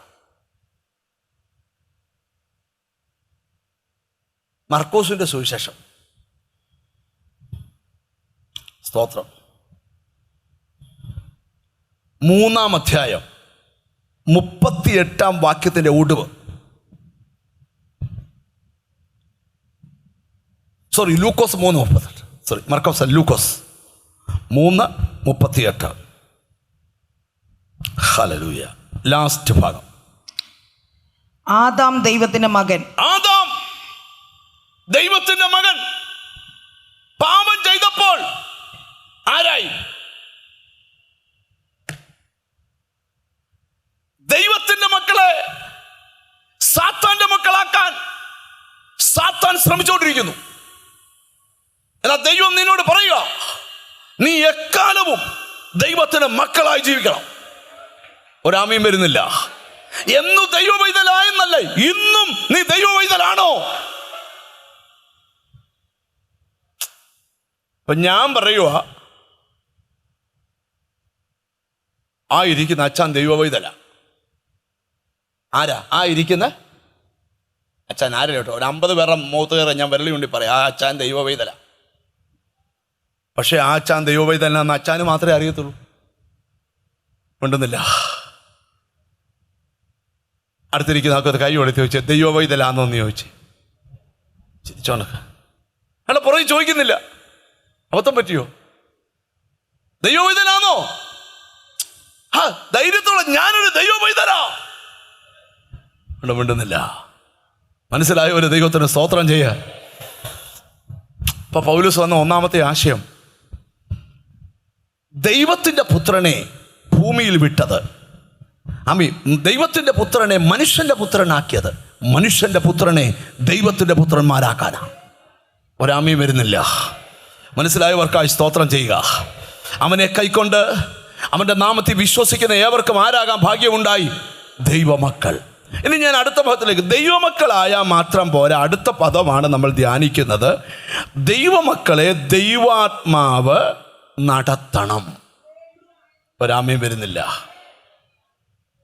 മർക്കോസിന്റെ സുവിശേഷം. സ്തോത്രം. 3-ാം അധ്യായം 38-ാം വാക്യത്തിന്റെ ഒടുവ്. ലൂക്കോസ് 3:38. മർക്കോസ്, ലൂക്കോസ് 3:38. ഹല്ലേലൂയ. ലാസ്റ്റ് ഭാഗം. ആദാം ദൈവത്തിന്റെ മകൻ. ആദാം ദൈവത്തിന്റെ മകൻ പാപം ചെയ്തപ്പോൾ ആരായി? ദൈവത്തിന്റെ മക്കളെ സാത്താന്റെ മക്കളാക്കാൻ സാത്താൻ ശ്രമിച്ചുകൊണ്ടിരിക്കുന്നു. എന്നാൽ ദൈവം നിന്നോട് പറയുക, നീ എക്കാലവും ദൈവത്തിന് മക്കളായി ജീവിക്കണം. ഒരാമയും വരുന്നില്ല. എന്നും ദൈവവൈതലായെന്നല്ലേ, ഇന്നും നീ ദൈവവൈതലാണോ? അപ്പൊ ഞാൻ പറയുക, ആ ഇരിക്കുന്ന അച്ഛൻ ദൈവവൈതല. ആരാ ആ ഇരിക്കുന്ന അച്ഛൻ? ആരാ കേട്ടോ? ഒരു 50 പേരുടെ മുഖത്ത് കയറാൻ ഞാൻ വിരളി കൊണ്ട് പറയാം, ആ അച്ഛൻ ദൈവവൈതല. പക്ഷെ ആ അച്ഛൻ ദൈവവൈതലെന്ന് അച്ഛന് മാത്രമേ അറിയത്തുള്ളൂ. മിണ്ടുന്നില്ല. അടുത്തിരിക്കുന്ന ആൾക്കത് കൈ കൊടുത്ത് ചോദിച്ചു, ദൈവവൈതലാന്നോന്ന് ചോദിച്ചു. ചിരിച്ചോണക്ക അല്ല, പുറകെ ചോദിക്കുന്നില്ല. അബദ്ധം പറ്റിയോ? ദൈവവൈതലാന്നോ? ധൈര്യത്തോടെ ഞാനൊരു ദൈവവൈതലാ. മിണ്ടുന്നില്ല. മനസ്സിലായ ഒരു ദൈവത്തിന് സ്തോത്രം ചെയ്യുക. ഇപ്പൊ പൗലോസ് വന്ന 1-ാമത്തെ ആശയം, ദൈവത്തിന്റെ പുത്രനെ ഭൂമിയിൽ വിട്ടത്, ദൈവത്തിന്റെ പുത്രനെ മനുഷ്യന്റെ പുത്രനാക്കിയത്, മനുഷ്യന്റെ പുത്രനെ ദൈവത്തിന്റെ പുത്രന്മാരാക്കാനാണ്. ഒരാമയും വരുന്നില്ല. മനസ്സിലായവർക്കായി സ്തോത്രം ചെയ്യുക. അവനെ കൈക്കൊണ്ട് അവന്റെ നാമത്തിൽ വിശ്വസിക്കുന്ന ഏവർക്കും ആരാകാൻ ഭാഗ്യമുണ്ടായി? ദൈവമക്കൾ. ഇനി ഞാൻ അടുത്ത പദത്തിലേക്ക്, ദൈവമക്കളായാൽ മാത്രം പോരാ. അടുത്ത പദമാണ് നമ്മൾ ധ്യാനിക്കുന്നത്. ദൈവമക്കളെ ദൈവാത്മാവ് നടത്തണം. ഒരാമയും വരുന്നില്ല.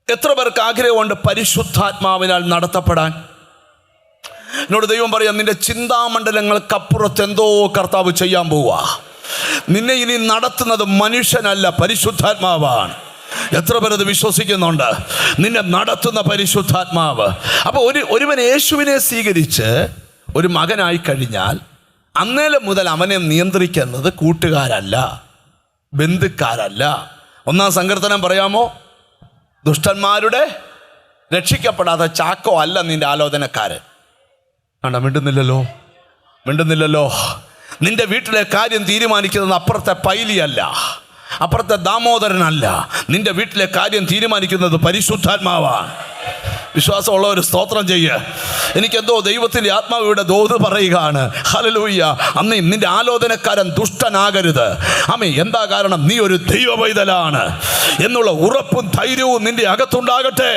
എത്ര പേർക്ക് ആഗ്രഹമുണ്ട് പരിശുദ്ധാത്മാവിനാൽ നടത്തപ്പെടാൻ? എന്നോട് ദൈവം പറയാം, നിന്റെ ചിന്താമണ്ഡലങ്ങൾക്കപ്പുറത്ത് എന്തോ കർത്താവ് ചെയ്യാൻ പോവുക. നിന്നെ ഇനി നടത്തുന്നത് മനുഷ്യനല്ല, പരിശുദ്ധാത്മാവാണ്. എത്ര പേരത് വിശ്വസിക്കുന്നുണ്ട്? നിന്നെ നടത്തുന്ന പരിശുദ്ധാത്മാവ്. അപ്പോൾ ഒരുവൻ യേശുവിനെ സ്വീകരിച്ച് ഒരു മകനായി കഴിഞ്ഞാൽ അന്നേരം മുതൽ അവനെ നിയന്ത്രിക്കുന്നത് കൂട്ടുകാരല്ല, ബന്ധുക്കാരല്ല. ഒന്നാം സങ്കീർത്തനം പറയാമോ? ദുഷ്ടന്മാരുടെ രക്ഷിക്കപ്പെടാത്ത ചാക്കോ അല്ല നിന്റെ ആലോചനക്കാരൻ. ആണ്ട മിണ്ടുന്നില്ലല്ലോ. നിന്റെ വീട്ടിലെ കാര്യം തീരുമാനിക്കുന്നത് അപ്പുറത്തെ പൈലിയല്ല, അപ്പുറത്തെ ദാമോദരനല്ല. നിന്റെ വീട്ടിലെ കാര്യം തീരുമാനിക്കുന്നത് പരിശുദ്ധാത്മാവാണ്. വിശ്വാസമുള്ളവർ സ്തോത്രം ചെയ്യുക. എനിക്കെന്തോ ദൈവത്തിൻ്റെ ആത്മാവിയുടെ ദൂത് പറയുകയാണ്. ഹല്ലേലൂയ. അന്ന് നിന്റെ ആലോചനക്കാരൻ ദുഷ്ടനാകരുത്. ആമേൻ. എന്താ കാരണം? നീ ഒരു ദൈവ പൈതലാണ് എന്നുള്ള ഉറപ്പും ധൈര്യവും നിന്റെ അകത്തുണ്ടാകട്ടെ.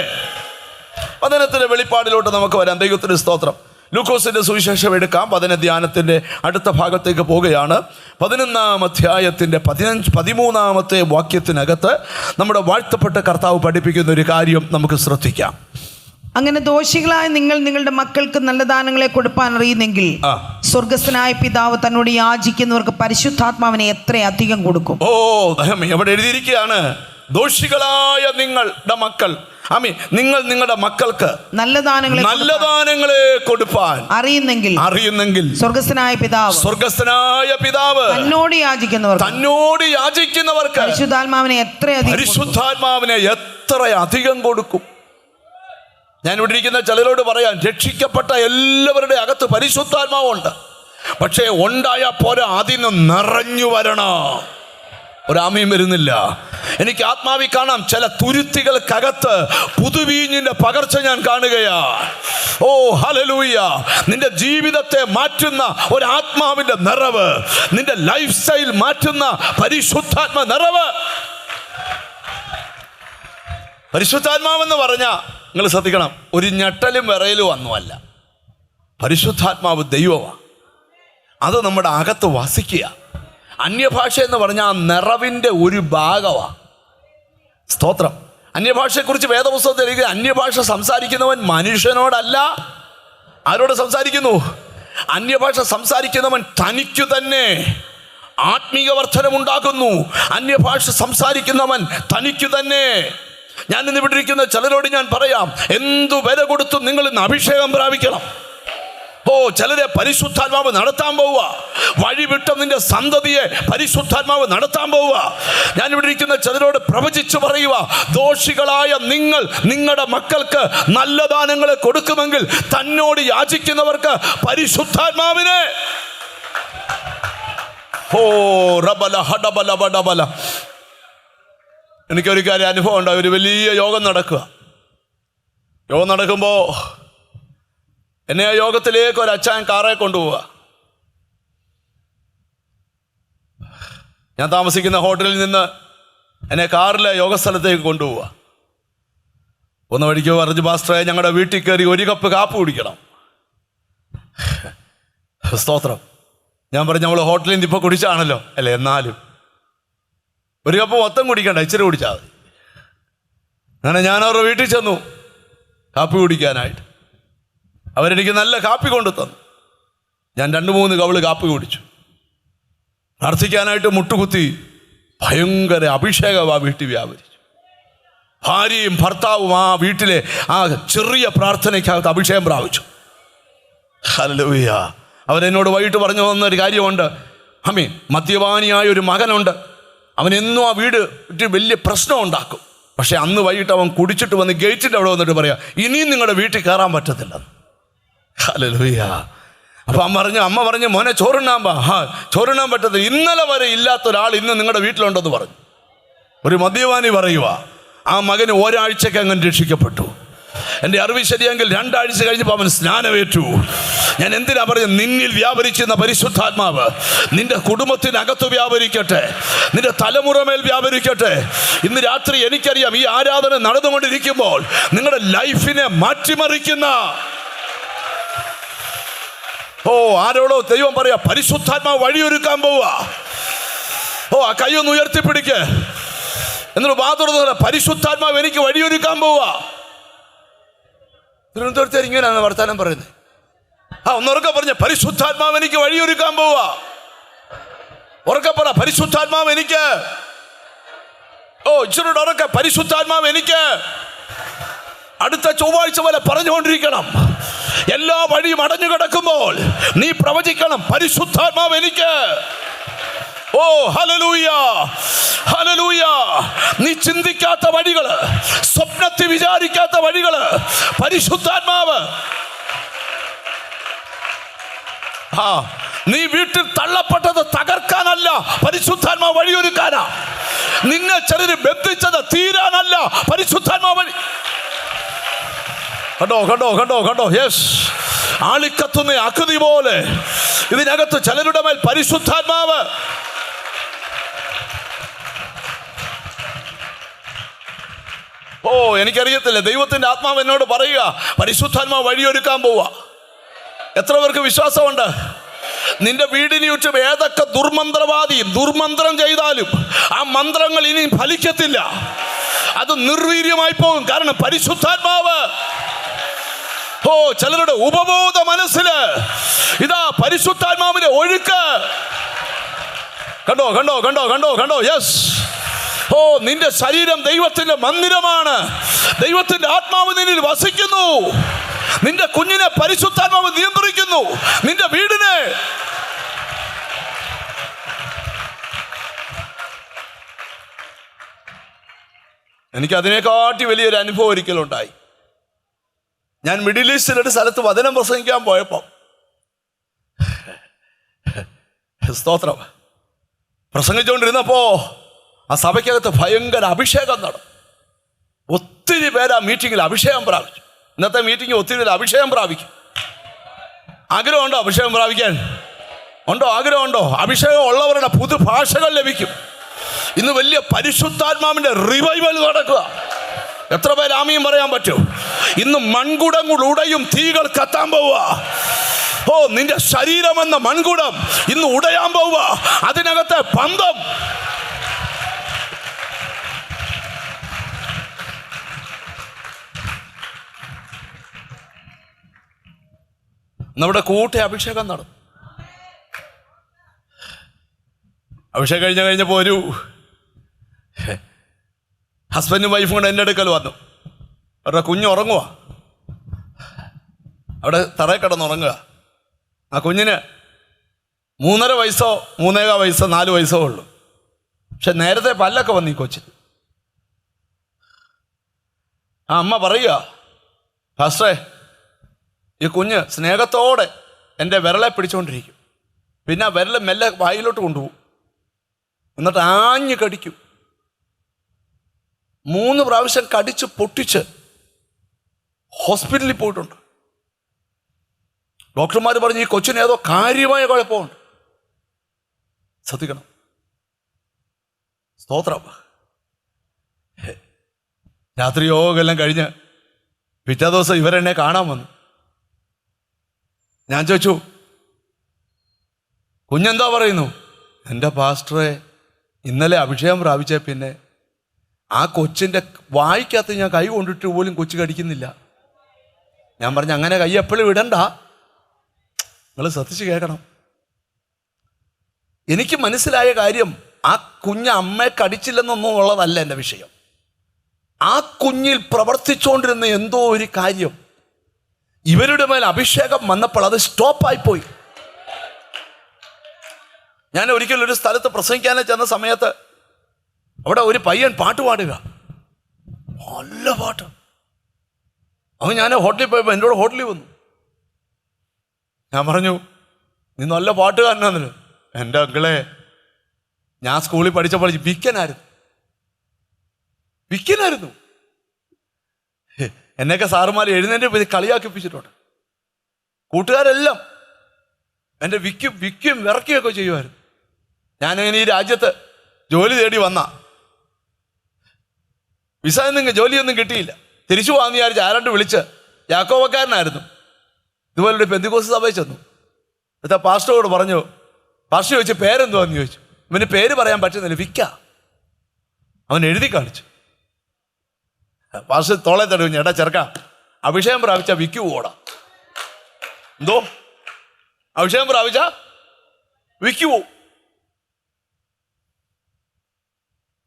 വചനത്തിൻ്റെ വെളിപ്പാടിലോട്ട് നമുക്ക് വരാം. ദൈവത്തിൻ്റെ സ്തോത്രം. ലൂക്കോസിൻ്റെ സുവിശേഷം എടുക്കാം. വചന ധ്യാനത്തിൻ്റെ അടുത്ത ഭാഗത്തേക്ക് പോവുകയാണ്. 11-ാം അധ്യായത്തിൻ്റെ 13-ാമത്തെ വാക്യത്തിനകത്ത് നമ്മുടെ വാഴ്ത്തപ്പെട്ട കർത്താവ് പഠിപ്പിക്കുന്ന ഒരു കാര്യം നമുക്ക് ശ്രദ്ധിക്കാം. അങ്ങനെ ദോഷികളായ നിങ്ങൾ നിങ്ങളുടെ മക്കൾക്ക് നല്ല ദാനങ്ങളെ കൊടുപ്പാൻ അറിയുന്നെങ്കിൽ സ്വർഗസ്ഥനായ പിതാവ് തന്നോട് യാചിക്കുന്നവർക്ക് പരിശുദ്ധാത്മാവിനെ എത്ര അധികം കൊടുക്കും. ഓ, എവിടെ എഴുതിയിരിക്കുകയാണ്? ദോഷികളായ നിങ്ങളുടെ മക്കൾ, നിങ്ങൾ നിങ്ങളുടെ മക്കൾക്ക് നല്ല ദാനങ്ങളെ കൊടുപ്പാൻ അറിയുന്നെങ്കിൽ സ്വർഗസ്ഥനായ പിതാവ് തന്നോട് യാചിക്കുന്നവർക്ക് പരിശുദ്ധാത്മാവിനെ എത്ര അധികം കൊടുക്കും. ഞാൻ ഇവിടെ ഇരിക്കുന്ന ചിലരോട് പറയാം, രക്ഷിക്കപ്പെട്ട എല്ലാവരുടെ അകത്ത് പരിശുദ്ധാത്മാവുണ്ട്. പക്ഷേ ഉണ്ടായ പോരാ, അതിന് നിറഞ്ഞു വരണം. ഒരാമയും വരുന്നില്ല. എനിക്ക് ആത്മാവിൽ കാണാം, ചില തുരുത്തികൾക്കകത്ത് പുതുവീഞ്ഞിന്റെ പകർച്ച ഞാൻ കാണുകയാ. ഓ ഹല്ലേലൂയ. നിന്റെ ജീവിതത്തെ മാറ്റുന്ന ഒരു ആത്മാവിന്റെ നിറവ്, നിന്റെ ലൈഫ് സ്റ്റൈൽ മാറ്റുന്ന പരിശുദ്ധാത്മ നിറവ്. പരിശുദ്ധാത്മാവെന്ന് പറഞ്ഞാൽ നിങ്ങൾ ശ്രദ്ധിക്കണം, ഒരു ഞെട്ടലും വിറയലും ഒന്നുമല്ല. പരിശുദ്ധാത്മാവ് ദൈവമാണ്. അത് നമ്മുടെ അകത്ത് വസിക്കുക. അന്യഭാഷ എന്ന് പറഞ്ഞാൽ ആ നിറവിൻ്റെ ഒരു ഭാഗമാണ്. സ്തോത്രം. അന്യഭാഷയെക്കുറിച്ച് വേദപുസ്തകത്തിൽ എഴുതി, അന്യഭാഷ സംസാരിക്കുന്നവൻ മനുഷ്യനോടല്ല, ആരോട് സംസാരിക്കുന്നു? അന്യഭാഷ സംസാരിക്കുന്നവൻ തനിക്കു തന്നെ ആത്മീയ വർധനമുണ്ടാക്കുന്നു. അന്യഭാഷ സംസാരിക്കുന്നവൻ തനിക്കു തന്നെ. ഞാൻ ഇന്ന് ഇവിടെ ഇരിക്കുന്ന ചിലരോട് ഞാൻ പറയാം, എന്തു വില കൊടുത്തും നിങ്ങൾ ഇന്ന് അഭിഷേകം പ്രാപിക്കണം. ഓ, ചിലരെ പരിശുദ്ധാത്മാവ് നടത്താൻ പോവുക. വഴിവിട്ട നിന്റെ സന്തതിയെ പരിശുദ്ധാത്മാവ് നടത്താൻ പോവുക. ഞാനിവിടെ ഇരിക്കുന്ന ചിലരോട് പ്രവചിച്ചു പറയുക, ദോഷികളായ നിങ്ങൾ നിങ്ങളുടെ മക്കൾക്ക് നല്ല ദാനങ്ങളെ കൊടുക്കുമെങ്കിൽ തന്നോട് യാചിക്കുന്നവർക്ക് പരിശുദ്ധാത്മാവിനെ. ഓ റബല ഹഡബല ബഡബല. എനിക്കൊരു കാര്യം അനുഭവം ഉണ്ടായി. ഒരു വലിയ യോഗം നടക്കുമ്പോൾ എന്നെ ആ യോഗത്തിലേക്ക് ഒരു അച്ചായൻ കാറെ കൊണ്ടുപോവുക. ഞാൻ താമസിക്കുന്ന ഹോട്ടലിൽ നിന്ന് എന്നെ കാറിലെ യോഗസ്ഥലത്തേക്ക് കൊണ്ടുപോവുക. ഒന്ന് വഴിക്ക് പറഞ്ഞു, പാസ്റ്ററെ ഞങ്ങളുടെ വീട്ടിൽ കയറി ഒരു കപ്പ് കാപ്പി കുടിക്കണം. സ്തോത്രം. ഞാൻ പറഞ്ഞു, നമ്മൾ ഹോട്ടലിൽ നിന്ന് ഇപ്പോൾ കുടിച്ചാണല്ലോ അല്ലേ, എന്നാലും ഒരു കപ്പ് മൊത്തം കുടിക്കണ്ട, ഇച്ചിരി കുടിച്ചാൽ മതി. അങ്ങനെ ഞാൻ അവരുടെ വീട്ടിൽ ചെന്നു കാപ്പി കുടിക്കാനായിട്ട്. അവരെനിക്ക് നല്ല കാപ്പി കൊണ്ടു തന്നു. ഞാൻ 2-3 കവിള് കാപ്പി കുടിച്ചു. പ്രാർത്ഥിക്കാനായിട്ട് മുട്ടുകുത്തി. ഭയങ്കര അഭിഷേകം ആ വീട്ടിൽ വ്യാപരിച്ചു. ഭാര്യയും ഭർത്താവും ആ വീട്ടിലെ ആ ചെറിയ പ്രാർത്ഥനയ്ക്കകത്ത് അഭിഷേകം പ്രാപിച്ചു. ഹല്ലേലൂയ. അവരെന്നോട് വൈകിട്ട് പറഞ്ഞു വന്നൊരു കാര്യമുണ്ട്. മദ്യപാനിയായ ഒരു മകനുണ്ട്. അവനെന്നും ആ വീട് വലിയ പ്രശ്നം ഉണ്ടാക്കും. പക്ഷെ അന്ന് വൈകിട്ട് അവൻ കുടിച്ചിട്ട് വന്ന് ഗേറ്റിൻ്റെ അവിടെ വന്നിട്ട് പറയാം, ഇനിയും നിങ്ങളുടെ വീട്ടിൽ കയറാൻ പറ്റത്തില്ല. ഹല്ലേലൂയ. അപ്പം അമ്മ പറഞ്ഞു, മോനെ ചോറുണ്ണാൻ ചോറുണ്ണാൻ പറ്റത്തില്ല. ഇന്നലെ വരെ ഇല്ലാത്ത ഒരാൾ ഇന്ന് നിങ്ങളുടെ വീട്ടിലുണ്ടെന്ന് പറഞ്ഞു. ഒരു മദ്യപാനി പറയുക. ആ മകന് ഒരാഴ്ചക്ക് അങ്ങനെ രക്ഷിക്കപ്പെട്ടു. എൻ്റെ അറിവ് ശരിയെങ്കിൽ 2 ആഴ്ച കഴിഞ്ഞപ്പോൾ അവൻ സ്നാനമേറ്റു. ഞാൻ എന്തിനാ പറയുന്നത്? നിന്നിൽ വ്യാപരിക്കുന്ന പരിശുദ്ധാത്മാവ് നിന്റെ കുടുംബത്തിനകത്ത് വ്യാപരിക്കട്ടെ, നിന്റെ തലമുറമേൽ വ്യാപരിക്കട്ടെ. ഇന്ന് രാത്രി എനിക്കറിയാം ഈ ആരാധന നടന്നുകൊണ്ടിരിക്കുമ്പോൾ നിങ്ങളുടെ ലൈഫിനെ മാറ്റിമറിക്കുന്ന ആരോടോ ദൈവം പറയാ, പരിശുദ്ധാത്മാവ് വഴിയൊരുക്കാൻ പോവാ. ആ കൈയൊന്ന് ഉയർത്തിപ്പിടിക്ക്, എന്നിട്ട് വാതുറന്ന് പരിശുദ്ധാത്മാവ് എനിക്ക് വഴിയൊരുക്കാൻ പോവാ. തിരുവനന്തപുരത്ത് ഇങ്ങനെയാണ് വർത്താനം പറയുന്നത്. ഒന്നുറക്കെ പറഞ്ഞ, പരിശുദ്ധാത്മാവ് എനിക്ക് വഴിയൊരുക്കാൻ പോവാ. ഉറക്കെ പറ, പരിശുദ്ധാത്മാവ് എനിക്ക്. ഇച്ചിരി ഉറക്കെ, പരിശുദ്ധാത്മാവ് എനിക്ക്. അടുത്ത ചൊവ്വാഴ്ച വരെ പറഞ്ഞുകൊണ്ടിരിക്കണം. എല്ലാ വഴിയും അടഞ്ഞു കിടക്കുമ്പോൾ നീ പ്രവചിക്കണം, പരിശുദ്ധാത്മാവ് എനിക്ക്. Hallelujah, hallelujah. നീ ചിന്തിക്കാത്ത വഴികള്, സ്വപ്നത്തിൽ വിചാരിക്കാത്ത വഴികള് പരിശുദ്ധാത്മാവ്. നീ വീട്ടിൽ തള്ളപ്പെട്ടത് തകർക്കാനല്ല, പരിശുദ്ധാത്മാവ് വഴിയൊരുക്കാനാ. നിന്നെ ചിലര് ബന്ധിച്ചത് തീരാനല്ല, പരിശുദ്ധാത്മാവ് വഴി. കണ്ടോ കണ്ടോ കണ്ടോ കണ്ടോ? യെസ്, ആളിക്കത്തുന്ന അഗ്നി പോലെ ഇതിനകത്ത് ചിലരുടെ മേൽ പരിശുദ്ധാത്മാവ്. എനിക്കറിയത്തില്ല, ദൈവത്തിന്റെ ആത്മാവ് എന്നോട് പറയുക, പരിശുദ്ധാത്മാവ് വഴിയൊരുക്കാൻ പോവാ. എത്ര പേർക്ക് വിശ്വാസമുണ്ട്? നിന്റെ വീടിന് ചുറ്റും ഏതൊക്കെ ദുർമന്ത്രവാദി ദുർമന്ത്രം ചെയ്താലും ആ മന്ത്രങ്ങൾ ഇനി ഫലിക്കത്തില്ല, അത് നിർവീര്യമായി പോകും. കാരണം പരിശുദ്ധാത്മാവ്. ചിലരുടെ ഉപബോധ മനസ്സില് ഇതാ പരിശുദ്ധാത്മാവിന്റെ ഒഴുക്ക്. കണ്ടോ കണ്ടോ കണ്ടോ കണ്ടോ കണ്ടോ? യെസ്. നിന്റെ ശരീരം ദൈവത്തിന്റെ മന്ദിരമാണ്. ദൈവത്തിന്റെ ആത്മാവ് നിന്നിൽ വസിക്കുന്നു. നിന്റെ കുഞ്ഞിനെ പരിശുദ്ധാത്മാവ് നിയന്ത്രിക്കുന്നു, നിന്റെ വീടിനെ. എനിക്ക് അതിനെക്കാട്ടി വലിയൊരു അനുഭവം ഒരിക്കലുണ്ടായി. ഞാൻ മിഡിൽ ഈസ്റ്റിലൊരു സ്ഥലത്ത് വചനം പ്രസംഗിക്കാൻ പോയപ്പോൾ, സ്തോത്രം, പ്രസംഗിച്ചുകൊണ്ടിരുന്നപ്പോ ആ സഭയ്ക്കകത്ത് ഭയങ്കര അഭിഷേകം നടന്നു. ഒത്തിരി പേര് ആ മീറ്റിങ്ങിൽ അഭിഷേകം പ്രാപിച്ചു. ഇന്നത്തെ മീറ്റിംഗ് ഒത്തിരി പേര് അഭിഷേകം പ്രാപിക്കും. ആഗ്രഹമുണ്ടോ അഭിഷേകം പ്രാപിക്കാൻ? ഉണ്ടോ? ആഗ്രഹമുണ്ടോ? അഭിഷേകം ഉള്ളവരുടെ പുതുഭാഷകൾ ലഭിക്കും. ഇന്ന് വലിയ പരിശുദ്ധാത്മാവിന്റെ റിവൈവൽ നടക്കുക. എത്ര പേര് ആമീൻ പറയാൻ പറ്റും? ഇന്ന് മൺകുടങ്ങളുടെയും തീകൾ കത്താൻ പോവുക. നിന്റെ ശരീരമെന്ന മൺകുടം ഇന്ന് ഉടയാൻ പോവുക. അതിനകത്തെ പന്തം. നമ്മുടെ കൂട്ടെ അഭിഷേകം നടന്നു. അഭിഷേകം കഴിഞ്ഞപ്പോൾ ഒരു ഹസ്ബൻഡും വൈഫും കൂടെ എൻ്റെ അടുക്കൽ വന്നു. അവരുടെ കുഞ്ഞ് ഉറങ്ങുക, അവിടെ തറയിൽ കിടന്നുറങ്ങുക. ആ കുഞ്ഞിന് 3.5 വയസ്സോ 3.25 വയസ്സോ 4 വയസ്സോ ഉള്ളൂ. പക്ഷെ നേരത്തെ പല്ലൊക്കെ വന്നു ഈ കൊച്ചിന്. ആ അമ്മ പറയുക, ഫാസ്റ്റേ, ഈ കുഞ്ഞ് സ്നേഹത്തോടെ എൻ്റെ വിരളെ പിടിച്ചുകൊണ്ടിരിക്കും. പിന്നെ ആ വിരൽ മെല്ലെ വായിലോട്ട് കൊണ്ടുപോകും, എന്നിട്ട് ആഞ്ഞ് കടിക്കും. 3 പ്രാവശ്യം കടിച്ച് പൊട്ടിച്ച് ഹോസ്പിറ്റലിൽ പോയിട്ടുണ്ട്. ഡോക്ടർമാർ പറഞ്ഞു ഈ കൊച്ചിന് ഏതോ കാര്യമായ കുഴപ്പമുണ്ട്, ശ്രദ്ധിക്കണം. സ്തോത്രം. രാത്രി യോഗമെല്ലാം കഴിഞ്ഞ് പിറ്റേ ദിവസം ഇവരെന്നെ കാണാൻ വന്നു. ഞാൻ ചോദിച്ചു, കുഞ്ഞെന്താ പറയുന്നു? എൻ്റെ പാസ്റ്ററെ, ഇന്നലെ അഭിഷേകം പ്രാപിച്ച പിന്നെ ആ കൊച്ചിൻ്റെ വായിക്കകത്ത് ഞാൻ കൈ കൊണ്ടിട്ട് പോലും കൊച്ചു കടിക്കുന്നില്ല. ഞാൻ പറഞ്ഞു, അങ്ങനെ കൈ എപ്പോഴും ഇടണ്ട, നിങ്ങൾ ശ്രദ്ധിച്ച് കേൾക്കണം. എനിക്ക് മനസ്സിലായ കാര്യം, ആ കുഞ്ഞ് അമ്മയെ കടിച്ചില്ലെന്നൊന്നും ഉള്ളതല്ല എൻ്റെ വിഷയം. ആ കുഞ്ഞിൽ പ്രവർത്തിച്ചുകൊണ്ടിരുന്ന എന്തോ ഒരു കാര്യം ഇവരുടെ മേൽ അഭിഷേകം വന്നപ്പോൾ അത് സ്റ്റോപ്പായിപ്പോയി. ഞാൻ ഒരിക്കലും ഒരു സ്ഥലത്ത് പ്രസംഗിക്കാനെ ചെന്ന സമയത്ത് അവിടെ ഒരു പയ്യൻ പാട്ട് പാടുക, നല്ല പാട്ട്. അവൻ ഞാൻ ഹോട്ടലിൽ പോയപ്പോൾ എന്നോട് ഹോട്ടലിൽ വന്നു. ഞാൻ പറഞ്ഞു, നീ നല്ല പാട്ടുകാരനാണല്ലോ. എൻ്റെ അങ്കിളെ, ഞാൻ സ്കൂളിൽ പഠിച്ചപ്പോൾ വിക്കനായിരുന്നു. എന്നെയൊക്കെ സാറുമാർ എഴുന്നേറ്റ് പോയി കളിയാക്കിപ്പിച്ചിട്ടുണ്ട്. കൂട്ടുകാരെല്ലാം എൻ്റെ വിക്കും വിറക്കുകയൊക്കെ ചെയ്യുമായിരുന്നു. ഞാനിങ്ങനെ ഈ രാജ്യത്ത് ജോലി തേടി വന്ന വിസ ഒന്നും ജോലിയൊന്നും കിട്ടിയില്ല. തിരിച്ചു പോകാമെന്ന് വിചാരിച്ച് ആരാണ്ട് വിളിച്ച്, യാക്കോബക്കാരനായിരുന്നു, ഇതുപോലൊരു പെന്തിക്കോസ്ത് സഭയിൽ ചെന്നു. എന്നിട്ട് പാസ്റ്ററോട് പറഞ്ഞു, പാസ്റ്റർ ചോദിച്ചു പേരെന്തുവാന്ന് ചോദിച്ചു. ഇവന് പേര് പറയാൻ പറ്റുന്നില്ല, വിക്ക. അവൻ എഴുതി കാണിച്ചു. പാസ്റ്റർ തോളെ തടഞ്ഞു, എടാ ചെറുക്ക, അഭിഷേകം പ്രാപിച്ച വിക്കു പോടാ. എന്തോ അഭിഷേകം പ്രാപിച്ച വിക്കു പോവും.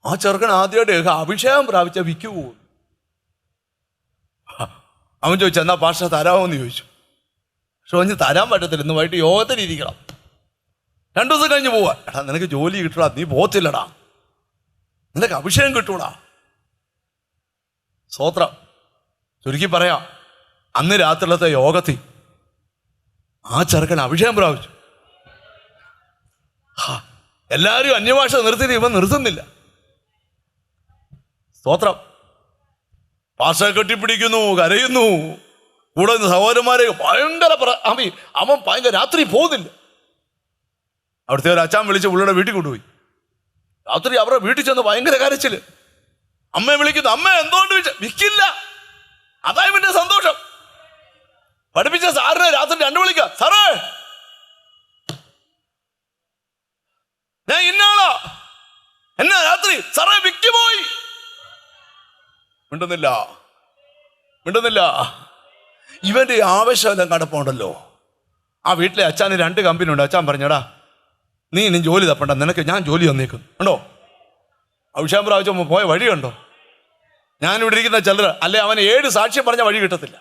ആ ചെറുക്കൻ ആദ്യമായിട്ട് അഭിഷേകം പ്രാപിച്ച വിക്കു പോവും. അവൻ ചോദിച്ചു, എന്നാ പാസ്റ്റർ തരാമോന്ന് ചോദിച്ചു. പക്ഷെ അവന് തരാൻ പറ്റത്തില്ല, ഇന്ന് വൈകിട്ട് യോഗത്തിന് ഇരിക്കണം, 2 ദിവസം കഴിഞ്ഞ് പോവാ. എടാ നിനക്ക് ജോലി കിട്ടൂടാ, നീ പോത്തില്ലടാ, നിനക്ക് അഭിഷേകം കിട്ടൂടാ. സ്തോത്രം. ചുരുക്കി പറയാം, അന്ന് രാത്രിയിലത്തെ യോഗത്തിൽ ആ ചെറുക്കൻ അഭിഷേകം പ്രാപിച്ചു. എല്ലാവരും അന്യഭാഷ നിർത്തിയിട്ട് ഇവൻ നിർത്തുന്നില്ല. സ്തോത്രം. പാസ്റ്ററെ കെട്ടിപ്പിടിക്കുന്നു, കരയുന്നു. കൂടെ നിന്ന് സഹോദരന്മാരെ ഭയങ്കര അവൻ ഭയങ്കര രാത്രി പോകുന്നില്ല. അവിടുത്തെ ഒരു അച്ഛൻ വിളിച്ച് പുള്ളിയുടെ വീട്ടിൽ കൊണ്ടുപോയി. രാത്രി അവരുടെ വീട്ടിൽ ചെന്ന് ഭയങ്കര കരച്ചില്. അമ്മയെ വിളിക്കുന്നു, അമ്മ എന്തുകൊണ്ട് വിൽക്കില്ല. അതാ ഇവന്റെ സന്തോഷം. പഠിപ്പിച്ച സാറിനെ രാത്രി 2 വിളിക്കാം, സാറേ ഞാൻ ഇന്നാളാ, എന്നാ രാത്രി സാറേ വിറ്റുപോയി. മിണ്ടുന്നില്ല. ഇവന്റെ ആവശ്യമെല്ലാം കടപ്പുണ്ടല്ലോ. ആ വീട്ടിലെ അച്ഛന് 2 കമ്പനി ഉണ്ട്. അച്ഛൻ പറഞ്ഞടാ, നീ ഇനി ജോലി തപ്പണ്ട, നിനക്ക് ഞാൻ ജോലി തന്നേക്കും. ഉണ്ടോ? അഭിഷേകം പ്രാപിച്ച പോയ വഴി കണ്ടോ? ഞാനിവിടെ ഇരിക്കുന്ന ചിലർ, അല്ലെ അവന് 7 സാക്ഷ്യം പറഞ്ഞ വഴി കിട്ടത്തില്ല.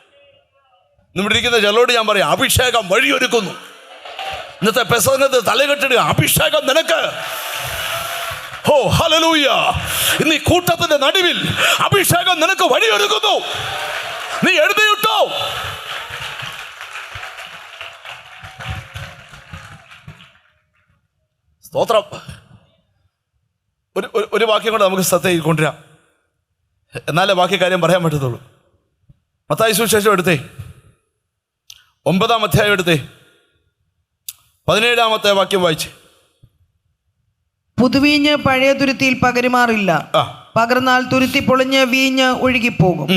ഇവിടെ ഇരിക്കുന്ന ചിലരോട് ഞാൻ പറയാം, അഭിഷേകം വഴിയൊരുക്കുന്നു. ഇന്നത്തെ പ്രസംഗത്ത് തലകെട്ടിടുക, അഭിഷേകം നിനക്ക്. ഓ ഹല്ലേലൂയ. ഇന്ന് ഈ കൂട്ടത്തിന്റെ നടുവിൽ അഭിഷേകം നിനക്ക് വഴിയൊരുക്കുന്നു. നീ എഴുതിയിട്ടോ. സ്തോത്രം. ഒരു വാക്യം കൊണ്ട് നമുക്ക് ശ്രദ്ധയിൽ കൊണ്ടുവരാം, എന്നാലേ ബാക്കി കാര്യം പറയാൻ പറ്റത്തുള്ളൂ. മത്തായി സുവിശേഷം എടുത്തേ, 9-ാം അധ്യായം എടുത്തേ, 17-ാമത്തെ വാക്യം വായിച്ച്. പുതുവീഞ്ഞ് പഴയ തുരുത്തിയിൽ പകരുമാറില്ല, പകർന്നാൽ തുരുത്തി പൊളിഞ്ഞ് വീഞ്ഞ് ഒഴുകിപ്പോകും,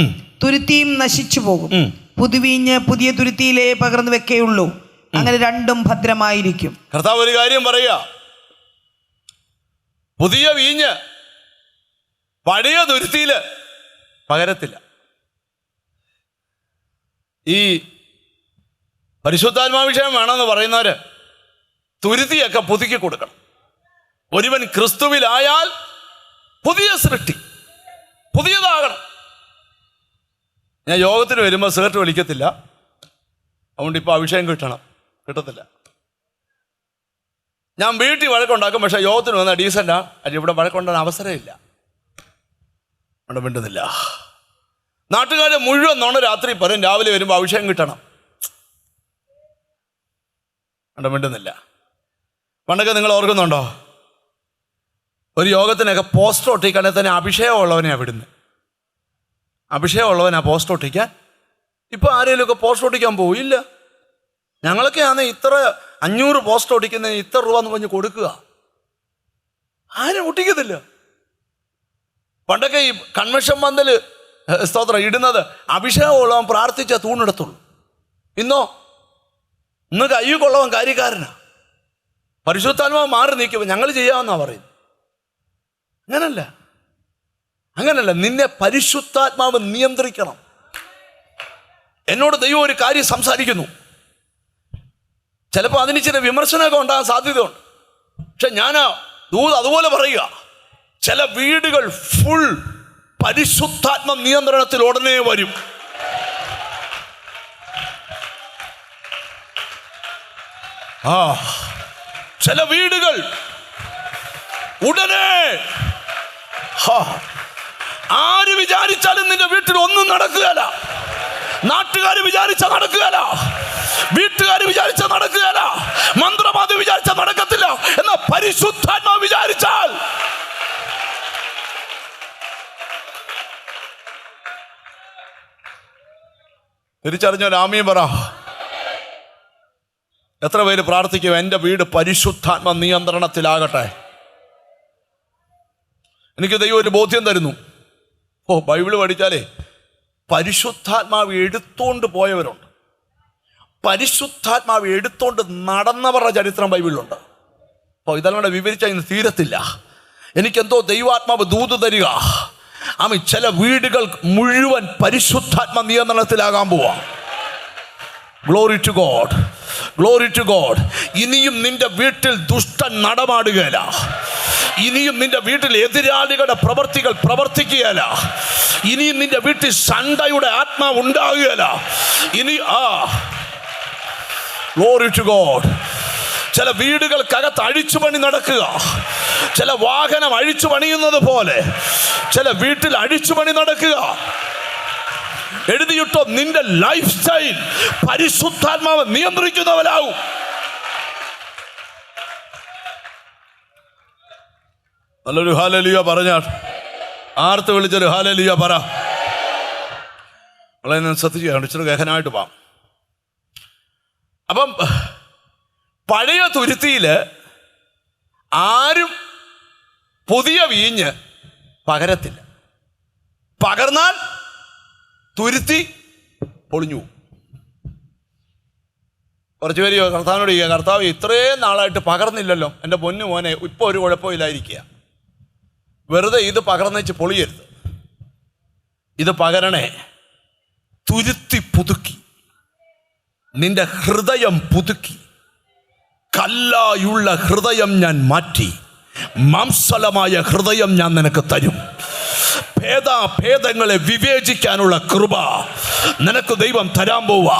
തുരുത്തിയും നശിച്ചു പോകും. പുതുവീഞ്ഞ് പുതിയ തുരുത്തിയിലേ പകർന്നു വെക്കേയുള്ളൂ, അങ്ങനെ രണ്ടും ഭദ്രമായിരിക്കും. കർത്താവ് ഒരു കാര്യം പറയുക, പുതിയ വീഞ്ഞ് പഴയ തുരുത്തിയില് പകരത്തില്ല. ഈ പരിശുദ്ധാത്മാഭിഷേകം വേണമെന്ന് പറയുന്നവര് തുരുത്തിയൊക്കെ പുതുക്കി കൊടുക്കണം. ഒരുവൻ ക്രിസ്തുവിലായാൽ പുതിയ സൃഷ്ടി, പുതിയതാകണം. ഞാൻ യോഗത്തിന് വരുമ്പോൾ സിഗരറ്റ് വലിക്കത്തില്ല, അതുകൊണ്ട് ഇപ്പോൾ അഭിഷേകം കിട്ടത്തില്ല. ഞാൻ വീട്ടിൽ വഴക്കുണ്ടാക്കും, പക്ഷേ യോഗത്തിന് വന്നാൽ ഡീസൻ്റാ, അത് ഇവിടെ വഴക്കുണ്ടാകാൻ അവസരമില്ല. അവിടെ മിണ്ടുന്നില്ല. നാട്ടുകാരെ മുഴുവൻ നോണ രാത്രി പറയും, രാവിലെ വരുമ്പോൾ അഭിഷേകം കിട്ടണം. അവിടെ മിണ്ടുന്നില്ല. പണ്ടൊക്കെ നിങ്ങൾ ഓർക്കുന്നുണ്ടോ, ഒരു യോഗത്തിനൊക്കെ പോസ്റ്റർ ഒട്ടിക്കാണെങ്കിൽ തന്നെ അഭിഷേകമുള്ളവനെയാണ് വിടുന്നത്. അഭിഷേകമുള്ളവനാ പോസ്റ്റർ ഒട്ടിക്കാൻ. ഇപ്പോൾ ആരെങ്കിലുമൊക്കെ പോസ്റ്റർ ഒട്ടിക്കാൻ പോയില്ല. ഞങ്ങളൊക്കെ ആണെങ്കിൽ ഇത്ര 500 പോസ്റ്റർ ഒട്ടിക്കുന്നതിന് ഇത്ര രൂപ എന്ന് പറഞ്ഞ് കൊടുക്കുക. ആരും ഒട്ടിക്കത്തില്ല. പണ്ടൊക്കെ ഈ കൺവെൻഷൻ പന്തൽ സ്തോത്രം ഇടുന്നത് അഭിഷേകമുള്ളവൻ പ്രാർത്ഥിച്ച തൂണെടുത്തുള്ളൂ. ഇന്ന് കൈ കൊള്ളവൻ കാര്യക്കാരനാ. പരിശുദ്ധാത്മാവ് മാറി നിൽക്കുമ്പോൾ ഞങ്ങൾ ചെയ്യാമെന്നാ പറയുന്നത്. അങ്ങനല്ല. നിന്നെ പരിശുദ്ധാത്മാവ് നിയന്ത്രിക്കണം. എന്നോട് ദൈവം ഒരു കാര്യം സംസാരിക്കുന്നു, ചിലപ്പോൾ അതിന് ചില വിമർശനമൊക്കെ ഉണ്ടാകാൻ സാധ്യതയുണ്ട്. പക്ഷെ ഞാൻ ദൂത് അതുപോലെ പറയുക, ചില വീടുകൾ ഫുൾ പരിശുദ്ധാത്മ നിയന്ത്രണത്തിൽ ഉടനെ വരും. ചില വീടുകൾ ഉടനെ, ആര് വിചാരിച്ചാലും നിന്റെ വീട്ടിൽ ഒന്നും നടക്കുകയല്ല. നാട്ടുകാർ വിചാരിച്ച നടക്കുകയല്ല, വീട്ടുകാർ വിചാരിച്ച നടക്കുകയല്ല, മന്ത്രവാദി വിചാരിച്ച നടക്കത്തില്ല. എന്നാൽ പരിശുദ്ധാത്മാവ് വിചാരിച്ചാൽ തിരിച്ചറിഞ്ഞ ആമീൻ പറ. എത്ര പേര് പ്രാർത്ഥിക്കും എൻ്റെ വീട് പരിശുദ്ധാത്മ നിയന്ത്രണത്തിലാകട്ടെ? എനിക്ക് ദൈവം ഒരു ബോധ്യം തരുന്നു. ബൈബിള് പഠിച്ചാലേ പരിശുദ്ധാത്മാവ് എടുത്തോണ്ട് പോയവരുണ്ട്, പരിശുദ്ധാത്മാവ് എടുത്തോണ്ട് നടന്നവരുടെ ചരിത്രം ബൈബിളിലുണ്ട്. അപ്പോൾ ഇതെല്ലാം കൂടെ വിവരിച്ചാൽ ഇന്ന് തീരത്തില്ല. എനിക്കെന്തോ ദൈവാത്മാവ് ദൂത് തരിക. ചില വീടുകൾ മുഴുവൻ പരിശുദ്ധാത്മ നിയന്ത്രണത്തിലാകാൻ പോവാ. Glory to God, glory to God. ഇനിയും നിന്റെ വീട്ടിൽ ദുഷ്ടൻ നടമാടുകയില്ല. ഇനിയും നിന്റെ വീട്ടിൽ എതിരാളികളുടെ പ്രവർത്തികൾ പ്രവർത്തിക്കുകയില്ല. ഇനിയും നിന്റെ വീട്ടിൽ സണ്ടയുടെ ആത്മാവ് ഉണ്ടാകുകയില്ല. ഇനി ഗ്ലോറി ടു ഗോഡ്. ചില വീടുകൾക്കകത്ത് അഴിച്ചുപണി നടക്കുക. ചില വാഹനം അഴിച്ചു പണിയുന്നത് പോലെ ചില വീട്ടിൽ അഴിച്ചുപണി നടക്കുക. എഴുതിയിട്ടോ, നിന്റെ ലൈഫ് സ്റ്റൈൽ പരിശുദ്ധാത്മാവ് നിയന്ത്രിക്കുന്നവരാകും. നല്ലൊരു ഹല്ലേലൂയ പറഞ്ഞാൽ, ആർത്ത് വിളിച്ചൊരു ഹല്ലേലൂയ പറ. വളരെ ശ്രദ്ധിക്കുകയാണ്, ഇച്ചിരി ഗഹനമായിട്ട് പോവാം. അപ്പം പഴയ തുരുത്തിയിൽ ആരും പുതിയ വീഞ്ഞ് പകരത്തില്ല. പകർന്നാൽ തുരുത്തി പൊളിഞ്ഞു പോകും. കുറച്ച് പേര് കർത്താവിനോട് ചെയ്യുക, കർത്താവ് ഇത്രയും നാളായിട്ട് പകർന്നില്ലല്ലോ, എൻ്റെ പൊന്നു മോനെ ഇപ്പോൾ ഒരു കുഴപ്പമില്ലായിരിക്കുക. വെറുതെ ഇത് പകർന്നേച്ച് പൊളിയരുത്, ഇത് പകരണേ. തുരുത്തി പുതുക്കി, നിന്റെ ഹൃദയം പുതുക്കി. കല്ലായുള്ള ഹൃദയം ഞാൻ മാറ്റി, മാംസലമായ ഹൃദയം ഞാൻ നിനക്ക് തരും. ഭേദങ്ങളെ വിവേചിക്കാനുള്ള കൃപ നിനക്ക് ദൈവം തരാൻ പോവാ.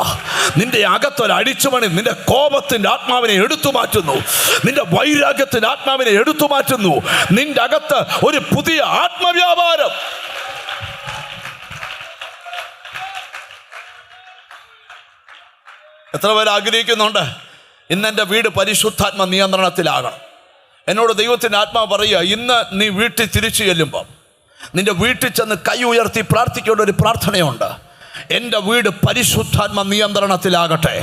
നിന്റെ അകത്തൊരു അടിച്ചുപണി, നിന്റെ കോപത്തിന്റെ ആത്മാവിനെ എടുത്തു മാറ്റുന്നു, നിന്റെ വൈരാഗ്യത്തിന്റെ ആത്മാവിനെ എടുത്തു മാറ്റുന്നു. നിന്റെ അകത്ത് ഒരു പുതിയ ആത്മവ്യാപാരം. എത്ര പേര് ആഗ്രഹിക്കുന്നുണ്ട് ഇന്ന് എൻ്റെ വീട് പരിശുദ്ധാത്മ നിയന്ത്രണത്തിലാകണം? എന്നോട് ദൈവത്തിൻ്റെ ആത്മാവ് പറയുക, ഇന്ന് നീ വീട്ടിൽ തിരിച്ചു ചെല്ലുമ്പോൾ നിന്റെ വീട്ടിൽ ചെന്ന് കൈ ഉയർത്തി പ്രാർത്ഥിക്കേണ്ട ഒരു പ്രാർത്ഥനയുണ്ട്. എൻ്റെ വീട് പരിശുദ്ധാത്മ നിയന്ത്രണത്തിലാകട്ടെ.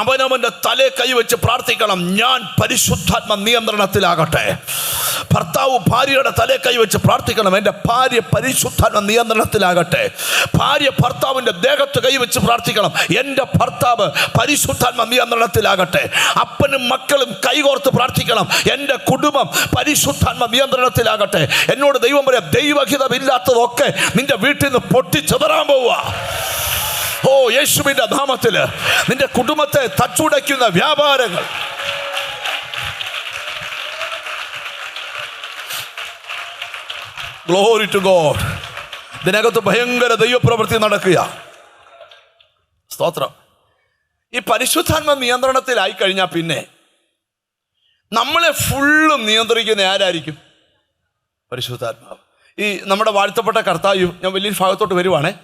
അവനവൻ്റെ തലേ കൈവച്ച് പ്രാർത്ഥിക്കണം, ഞാൻ പരിശുദ്ധാത്മ നിയന്ത്രണത്തിലാകട്ടെ. ഭർത്താവ് ഭാര്യയുടെ തലേ കൈവച്ച് പ്രാർത്ഥിക്കണം, എൻ്റെ ഭാര്യ പരിശുദ്ധാത്മ നിയന്ത്രണത്തിലാകട്ടെ. ഭാര്യ ഭർത്താവിൻ്റെ ദേഹത്ത് കൈവച്ച് പ്രാർത്ഥിക്കണം, എൻ്റെ ഭർത്താവ് പരിശുദ്ധാത്മ നിയന്ത്രണത്തിലാകട്ടെ. അപ്പനും മക്കളും കൈകോർത്ത് പ്രാർത്ഥിക്കണം, എൻ്റെ കുടുംബം പരിശുദ്ധാത്മ നിയന്ത്രണത്തിലാകട്ടെ. എന്നോട് ദൈവം പറയാം, ദൈവഹിതമില്ലാത്തതൊക്കെ നിന്റെ വീട്ടിൽ നിന്ന് പൊട്ടിച്ചെതറാൻ പോവുക. യേശുവിൻ്റെ നാമത്തിൽ നിന്റെ കുടുംബത്തെ തച്ചുടയ്ക്കുന്ന വ്യാപാരങ്ങൾ, ഗ്ലോറി ടു ഗോഡ്, ഇതിനകത്ത് ഭയങ്കര ദൈവപ്രവൃത്തി നടക്കുക. സ്തോത്രം. ഈ പരിശുദ്ധാത്മ നിയന്ത്രണത്തിലായി കഴിഞ്ഞാൽ പിന്നെ നമ്മളെ ഫുള്ളും നിയന്ത്രിക്കുന്ന ആരായിരിക്കും? പരിശുദ്ധാത്മാവ്. ഈ നമ്മുടെ വാഴ്ത്തപ്പെട്ട കർത്താവ്, ഞാൻ വലിയൊരു ഭാഗത്തോട്ട് വരുവാണേ.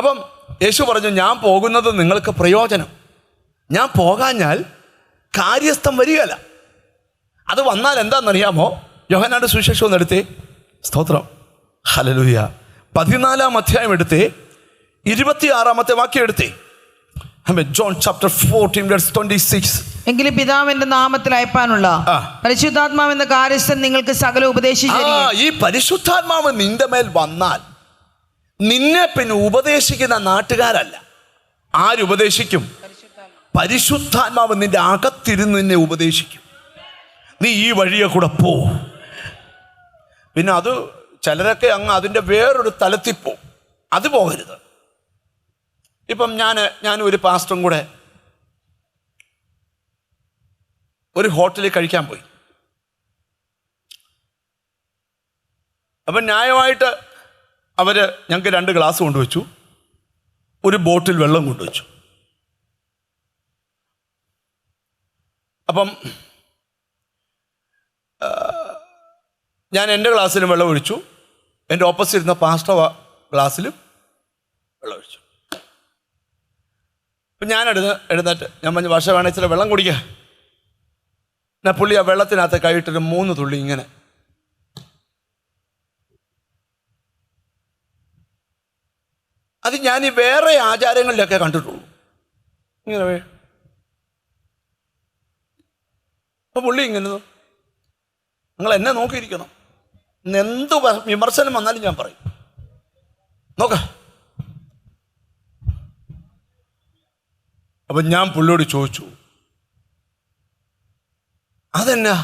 അപ്പം യേശു പറഞ്ഞു, ഞാൻ പോകുന്നത് നിങ്ങൾക്ക് പ്രയോജനം, ഞാൻ പോകാഞ്ഞാൽ കാര്യസ്ഥം വരികയല്ല. അത് വന്നാൽ എന്താണെന്നറിയാമോ? യോഹന്നാന്റെ സുവിശേഷം ഒന്ന് എടുത്തേ. സ്തോത്രം, ഹല്ലേലൂയ. 14-ാം അധ്യായം എടുത്തേ, 26-ാമത്തെ വാക്യം എടുത്തേ. John chapter 14 verse 26. എങ്കിലും പിതാവിന്റെ നാമത്തിൽ അയപ്പാനുള്ള പരിശുദ്ധാത്മാവെന്ന കാര്യസ്ഥൻ നിങ്ങൾക്ക് സകല ഉപദേശിച്ചു. ഈ പരിശുദ്ധാത്മാവ് നിന്റെ മേൽ വന്നാൽ നിന്നെ പിന്നെ ഉപദേശിക്കുന്ന നാട്ടുകാരല്ല. ആരുപദേശിക്കും? പരിശുദ്ധാത്മാവ് നിന്റെ അകത്തിരുന്ന് നിന്നെ ഉപദേശിക്കും. നീ ഈ വഴിയെ കൂടെ പോ. പിന്നെ അത് ചിലരൊക്കെ അങ്ങ് അതിൻ്റെ വേറൊരു തലത്തിൽ പോവും. അത് പോകരുത്. ഇപ്പം ഞാൻ ഒരു പാസ്റ്ററും കൂടെ ഒരു ഹോട്ടലിൽ കഴിക്കാൻ പോയി. അപ്പം ന്യായമായിട്ട് ഞങ്ങൾക്ക് 2 ഗ്ലാസ് കൊണ്ടുവച്ചു, ഒരു ബോട്ടിൽ വെള്ളം കൊണ്ടുവച്ചു. അപ്പം ഞാൻ എൻ്റെ ഗ്ലാസ്സിലും വെള്ളം ഒഴിച്ചു, എൻ്റെ ഓപ്പോസിറ്റ് ഇരുന്ന പാസ്റ്റർ ഗ്ലാസ്സിലും വെള്ളം ഒഴിച്ചു. അപ്പം ഞാൻ എഴുന്നേറ്റ് ഞാൻ പറഞ്ഞു, ഭാഷ വേണേൽ ഇച്ചിരി വെള്ളം കുടിക്കുക. എന്നാൽ പുള്ളി ആ വെള്ളത്തിനകത്ത് കൈയിട്ടൊരു 3 തുള്ളി ഇങ്ങനെ. അത് ഞാൻ ഈ വേറെ ആചാരങ്ങളിലൊക്കെ കണ്ടിട്ടുള്ളൂ. ഇങ്ങനെ അപ്പം പുള്ളി ഇങ്ങനെ നിങ്ങൾ എന്നെ നോക്കിയിരിക്കണം, എന്ത് വിമർശനം വന്നാലും ഞാൻ പറയും. നോക്ക. അപ്പം ഞാൻ പുള്ളിയോട് ചോദിച്ചു, അതെന്നാ?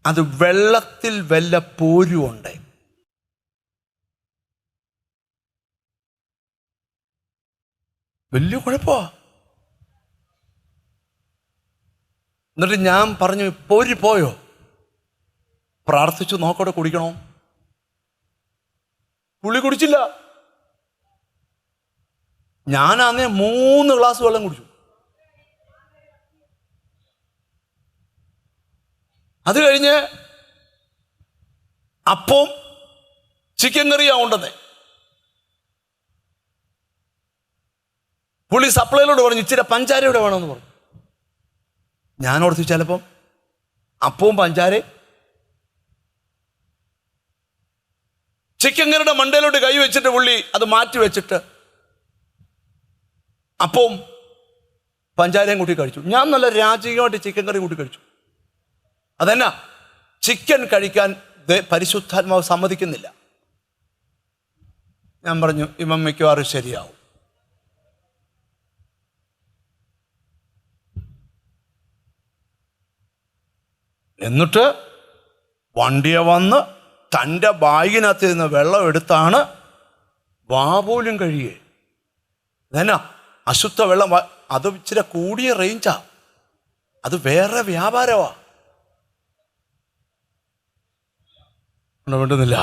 അത് വെള്ളത്തിൽ വല്ല പോരുമുണ്ട്. വലിയ കുഴപ്പമാ. എന്നിട്ട് ഞാൻ പറഞ്ഞു, പോരി പോയോ? പ്രാർത്ഥിച്ചു നോക്കോടെ കുടിക്കണോ? പുള്ളി കുടിച്ചില്ല. ഞാനാന്നേ 3 ഗ്ലാസ് വെള്ളം കുടിച്ചു. അത് കഴിഞ്ഞ് അപ്പം ചിക്കൻ കറിയാ ഉണ്ടെന്നേ. പുള്ളി സപ്ലൈയിലോട് പറഞ്ഞു, ഇച്ചിരി പഞ്ചാരയോടെ വേണമെന്ന് പറഞ്ഞു. ഞാനോർത്ത് ചിലപ്പം അപ്പവും പഞ്ചാര. ചിക്കൻ കറിയുടെ മണ്ടയിലോട്ട് കൈ വെച്ചിട്ട് പുള്ളി അത് മാറ്റി വെച്ചിട്ട് അപ്പവും പഞ്ചാരയും കൂട്ടി കഴിച്ചു. ഞാൻ നല്ല രാജകീയമായിട്ട് ചിക്കൻ കറി കൂട്ടി കഴിച്ചു. അതെന്നാ? ചിക്കൻ കഴിക്കാൻ പരിശുദ്ധാത്മാവ് സമ്മതിക്കുന്നില്ല. ഞാൻ പറഞ്ഞു, ഇവൻ മിക്കവാറും ശരിയാവും. എന്നിട്ട് വണ്ടിയെ വന്ന് തൻ്റെ ബാഗിനകത്ത് നിന്ന് വെള്ളം എടുത്താണ് വാപോലും കഴിയേ. അതെന്നാ? അശുദ്ധ വെള്ളം. അത് ഇച്ചിരി കൂടിയ റേഞ്ചാ, അത് വേറെ വ്യാപാരമാ. വേണ്ടുന്നില്ല.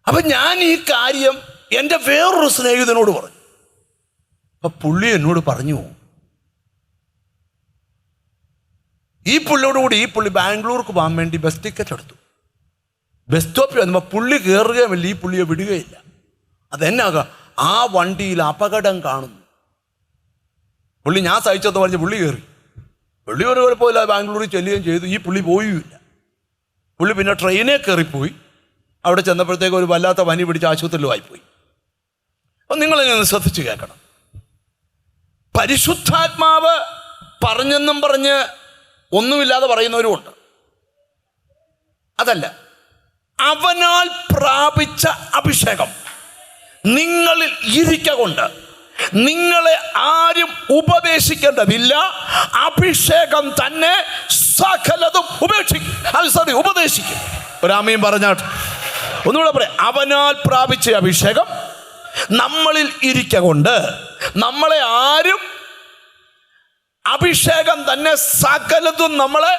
അപ്പം ഞാൻ ഈ കാര്യം എൻ്റെ വേറൊരു സ്നേഹിതനോട് പറഞ്ഞു. അപ്പം പുള്ളി എന്നോട് പറഞ്ഞു, ഈ പുള്ളിയോടുകൂടി ഈ പുള്ളി ബാംഗ്ലൂർക്ക് പോകാൻ വേണ്ടി ബസ് ടിക്കറ്റ് എടുത്തു. ബസ് സ്റ്റോപ്പിൽ വന്നപ്പോൾ പുള്ളി കയറുകയുമില്ല, ഈ പുള്ളിയെ വിടുകയില്ല. അതെന്നാകാം? ആ വണ്ടിയിൽ അപകടം കാണുന്നു. പുള്ളി ഞാൻ സഹിച്ചെന്ന് പറഞ്ഞ് പുള്ളി കയറി. പുള്ളി ഒരു കുഴപ്പമില്ല, ബാംഗ്ലൂരിൽ ചെല്ലുകയും ചെയ്തു. ഈ പുള്ളി പോയുമില്ല. പുള്ളി പിന്നെ ട്രെയിനിൽ കയറിപ്പോയി. അവിടെ ചെന്നപ്പോഴത്തേക്ക് ഒരു വല്ലാത്ത പനി പിടിച്ച് ആശുപത്രിയിലുമായിപ്പോയി. അപ്പം നിങ്ങളിങ്ങനെ ശ്രദ്ധിച്ച് കേൾക്കണം. പരിശുദ്ധാത്മാവ് പറഞ്ഞെന്നും പറഞ്ഞ് ഒന്നുമില്ലാതെ പറയുന്നവരുമുണ്ട്. അതല്ല, അവനാൽ പ്രാപിച്ച അഭിഷേകം നിങ്ങളിൽ ഇരിക്കൊണ്ട് നിങ്ങളെ ആരും ഉപദേശിക്കേണ്ടതില്ല. അഭിഷേകം തന്നെ സകലതും ഉപദേശിക്കും. ഒരാമയും പറഞ്ഞാട്ട് ഒന്നുകൂടെ പറയാം. അവനാൽ പ്രാപിച്ച അഭിഷേകം നമ്മളിൽ ഇരിക്കൊണ്ട് നമ്മളെ ആരും, അഭിഷേകം തന്നെ സകലതും നമ്മളെ